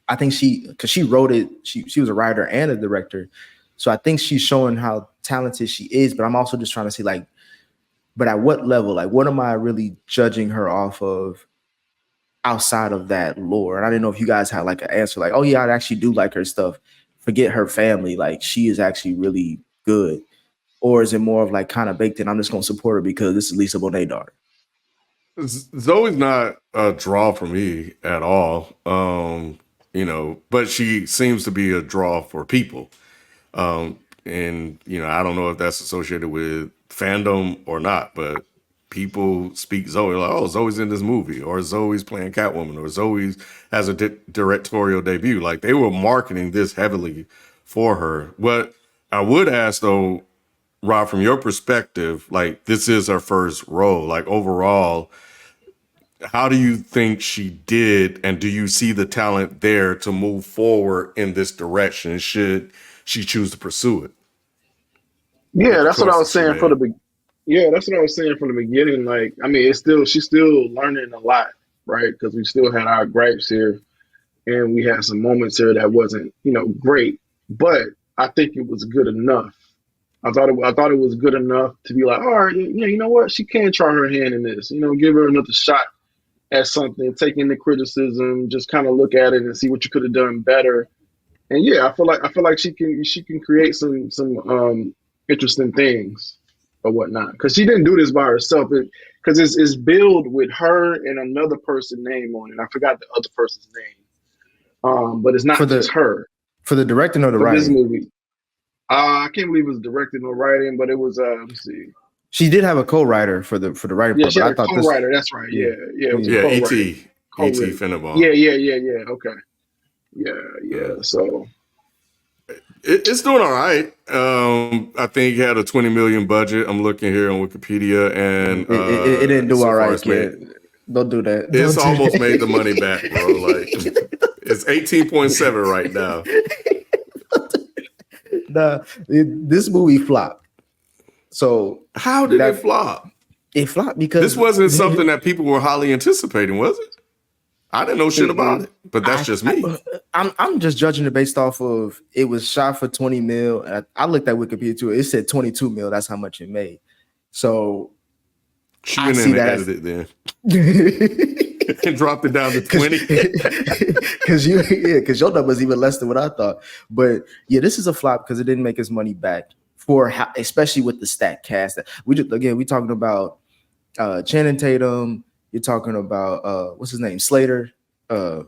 I think because she wrote it, she was a writer and a director, so I think she's showing how talented she is. But I'm also just trying to see like, but at what level? Like, what am I really judging her off of outside of that lore? And I didn't know if you guys had like an answer, like, oh yeah, I actually do like her stuff. Forget her family, like she is actually really good. Or is it more of like kind of baked in? I'm just gonna support her because this is Lisa Bonet daughter. Zoe's not a draw for me at all. But she seems to be a draw for people. And I don't know if that's associated with fandom or not, but people speak Zoe like, oh, Zoe's in this movie, or Zoe's playing Catwoman, or Zoe has a directorial debut. Like they were marketing this heavily for her. What I would ask though, Rob, from your perspective, like this is her first role. Like overall, how do you think she did, and do you see the talent there to move forward in this direction? Should she choose to pursue it with Yeah, the that's what I was choices she saying made? yeah, that's what I was saying from the beginning. Like, I mean, she's still learning a lot, right? Because we still had our gripes here, and we had some moments here that wasn't, great. But I think it was good enough. I thought it was good enough to be like, all right, yeah, you know what? She can try her hand in this. Give her another shot at something, take in the criticism, just kind of look at it and see what you could have done better. And yeah, I feel like she can create some interesting things or whatnot, because she didn't do this by herself. Because it's billed with her and another person's name on it. I forgot the other person's name. But it's For not just the her for the directing or the for this writing. movie. I can't believe it was directed or writing, but it was. Let me see. She did have a co-writer for the writing Yeah, part, she but had I a thought this, co-writer. That's right. yeah, Yeah, yeah, it was a Yeah, yeah. co-writer, E.T. co-written. Yeah, Finnebaum. yeah, yeah, yeah. Okay. Yeah, yeah. Uh, So it's doing all right. I think it had a 20 million budget. I'm looking here on Wikipedia, and It didn't do so all far right, kid. Don't do that. it's Don't do almost made the money that. back, bro. Like it's 18.7 right now. Nah, this movie flopped. So How did it that flop? it flopped This because wasn't something that people were highly anticipating, was it? I didn't know shit about mm-mm. it, but that's just me. I'm just judging it based off of it was shot for 20 mil. And I looked at Wikipedia too. It said 22 mil. That's how much it made. So She I went see in and that as edited then because and dropped it down to 20. because your number's even less than what I thought. But yeah, this is a flop because it didn't make his money back for how, especially with the stacked cast. We talking about Shannon Tatum. You're talking about what's his name, Slater. Uh,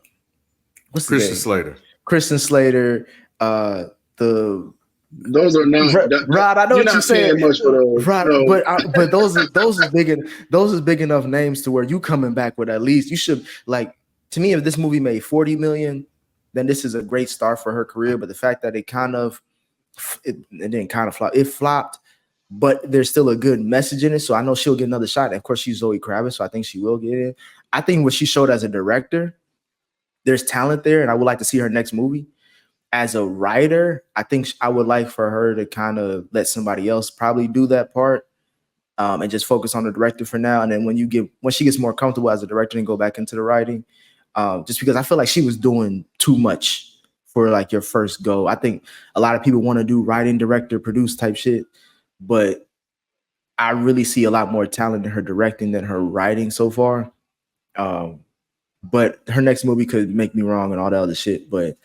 what's the Christian game? Slater. Kristen Slater. The Those are not. Rod, I know You're what you're not saying, paying much for those. Rod, No. but those is big enough names to where you coming back with at least you should like. To me, if this movie made 40 million, then this is a great start for her career. But the fact that it didn't kind of flop, it flopped, but there's still a good message in it. So I know she'll get another shot. And of course, she's Zoe Kravitz, so I think she will get in. I think what she showed as a director, there's talent there, and I would like to see her next movie. As a writer, I think I would like for her to kind of let somebody else probably do that part, and just focus on the director for now. And then when she gets more comfortable as a director and go back into the writing, just because I feel like she was doing too much for like your first go. I think a lot of people want to do writing, director, produce type shit, but I really see a lot more talent in her directing than her writing so far. Um, but her next movie could make me wrong and all that other shit. But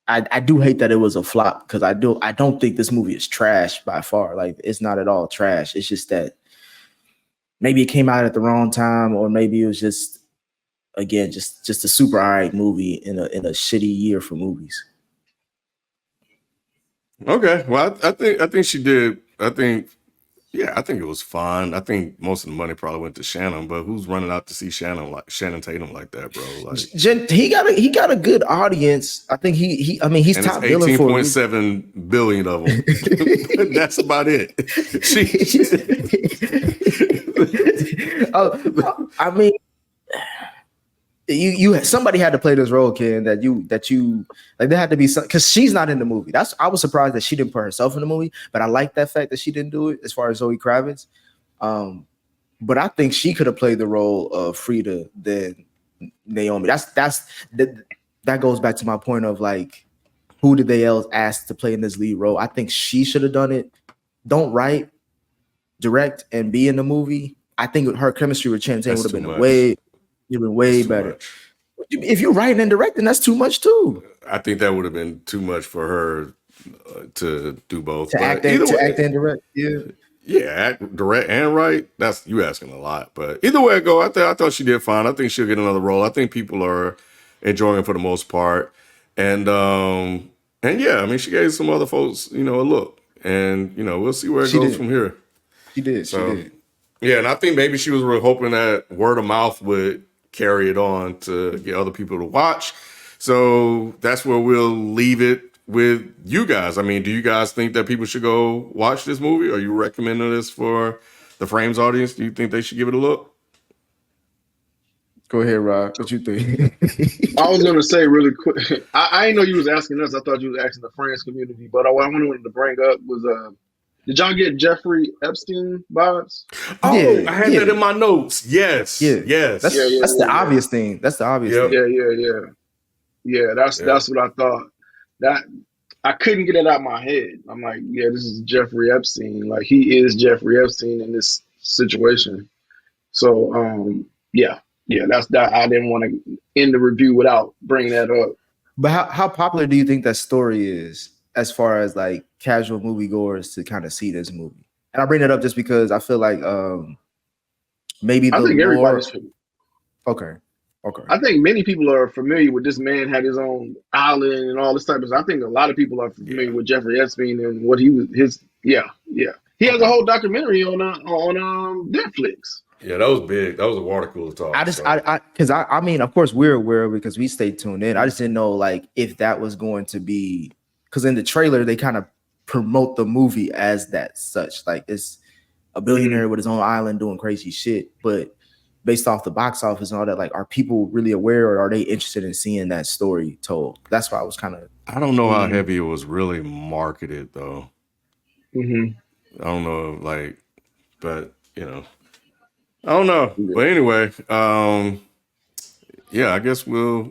I do hate that it was a flop because I don't think this movie is trash by far. Like it's not at all trash. It's just that maybe it came out at the wrong time, or maybe it was just again just a super alright movie in a shitty year for movies. Okay. Well, I think she did. I think Yeah, I think it was fun. I think most of the money probably went to Shannon, but who's running out to see Shannon Tatum like that, bro? Like, He got a good audience. I think I mean he's and it's top billing for a 18.7 billion of them. But that's about it. I mean, you somebody had to play this role, Ken. That you like there had to be some, because she's not in the movie. I was surprised that she didn't put herself in the movie, but I like that fact that she didn't do it as far as Zoe Kravitz. But I think she could have played the role of Frida than Naomi. That goes back to my point of like, who did they else ask to play in this lead role? I think she should have done it. Don't write, direct, and be in the movie. I think her chemistry with Shannon Tatum would have been way better. Much. If you're writing and directing, that's too much too. I think that would have been too much for her to do both. To act and direct, yeah. Yeah, act, direct, and write. That's you asking a lot, but either way it go, I thought she did fine. I think she'll get another role. I think people are enjoying it for the most part, and yeah, I mean, she gave some other folks, a look, and we'll see where it goes from here. She did. Yeah, and I think maybe she was really hoping that word of mouth would carry it on to get other people to watch. So that's where we'll leave it with you guys. I mean, do you guys think that people should go watch this movie? Are you recommending this for the Frames audience? Do you think they should give it a look? Go ahead, Rob. What you think? I was going to say really quick. I didn't know you was asking us. I thought you was asking the Frames community. But what I wanted to bring up was, did y'all get Jeffrey Epstein vibes? Oh, yeah, I had that in my notes. Yes. Yes. That's the obvious thing. That's the obvious thing. Yeah, that's what I thought. That I couldn't get it out of my head. I'm like, yeah, this is Jeffrey Epstein. Like, he is Jeffrey Epstein in this situation. So, yeah, that's that. I didn't want to end the review without bringing that up. But how popular do you think that story is as far as like casual moviegoers to kind of see this movie? And I bring it up just because I feel like maybe I think everybody's okay. I think many people are familiar with this man had his own island and all this type of stuff. I think a lot of people are familiar with Jeffrey Epstein and what he was. He has a whole documentary on Netflix. Yeah, that was big. That was a water cooler talk. I mean, of course we're aware because we stay tuned in. I just didn't know like if that was going to be, because in the trailer they kind of promote the movie as that such. Like it's a billionaire with his own island doing crazy shit, but based off the box office and all that, like, are people really aware or are they interested in seeing that story told? That's why I was kind of. I don't know how heavy it was really marketed though. I don't know, like, but I don't know. But anyway, yeah, I guess we'll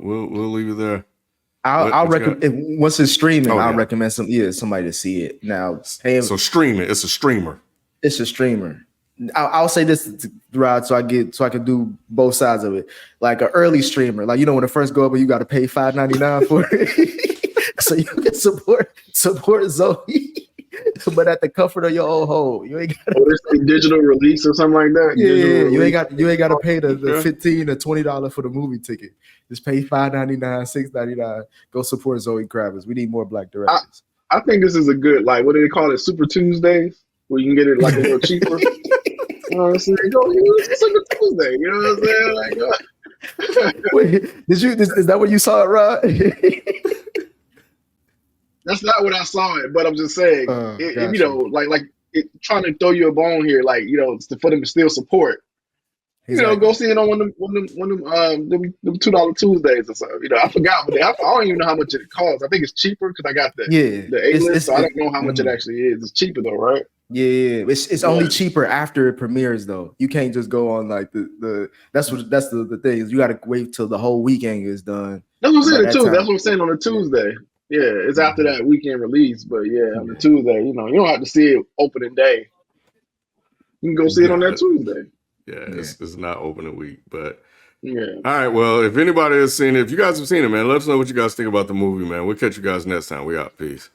leave it there. I'll recommend once it's streaming. I'll recommend somebody to see it now. So stream it. It's a streamer. It's a streamer. I'll say this, Rod, so I can do both sides of it. Like an early streamer, like when it first go up, you got to pay $5.99 for it, so you can support Zoe, but at the comfort of your own home. You ain't got a digital release or something like that. Yeah, you ain't got to pay the $15 or $20 for the movie ticket. Just pay $5.99, $6.99. Go support Zoe Kravitz. We need more Black directors. I think this is a good, like, what do they call it? Super Tuesdays, where you can get it like a little cheaper. You know what I'm saying? Go use it Super Tuesday. You know what I'm saying? Like, wait, is that what you saw it, Rod? That's not what I saw it, but I'm just saying, like trying to throw you a bone here, like, for them to still support. Exactly. Go see it on one of them $2 Tuesdays or something. I forgot, but I don't even know how much it costs. I think it's cheaper because I got the A-list, so I don't know how much it actually is. It's cheaper though, right? Yeah, it's only cheaper after it premieres though. You can't just go on like that's the thing is you got to wait till the whole weekend is done. That's what I'm saying too. That's what I'm saying on a Tuesday. Yeah, it's after that weekend release, but on the Tuesday, you don't have to see it opening day. You can go see it on that Tuesday. Yeah, it's not opening week, but all right. Well, if anybody has seen it, if you guys have seen it, man, let us know what you guys think about the movie, man. We'll catch you guys next time. We out. Peace.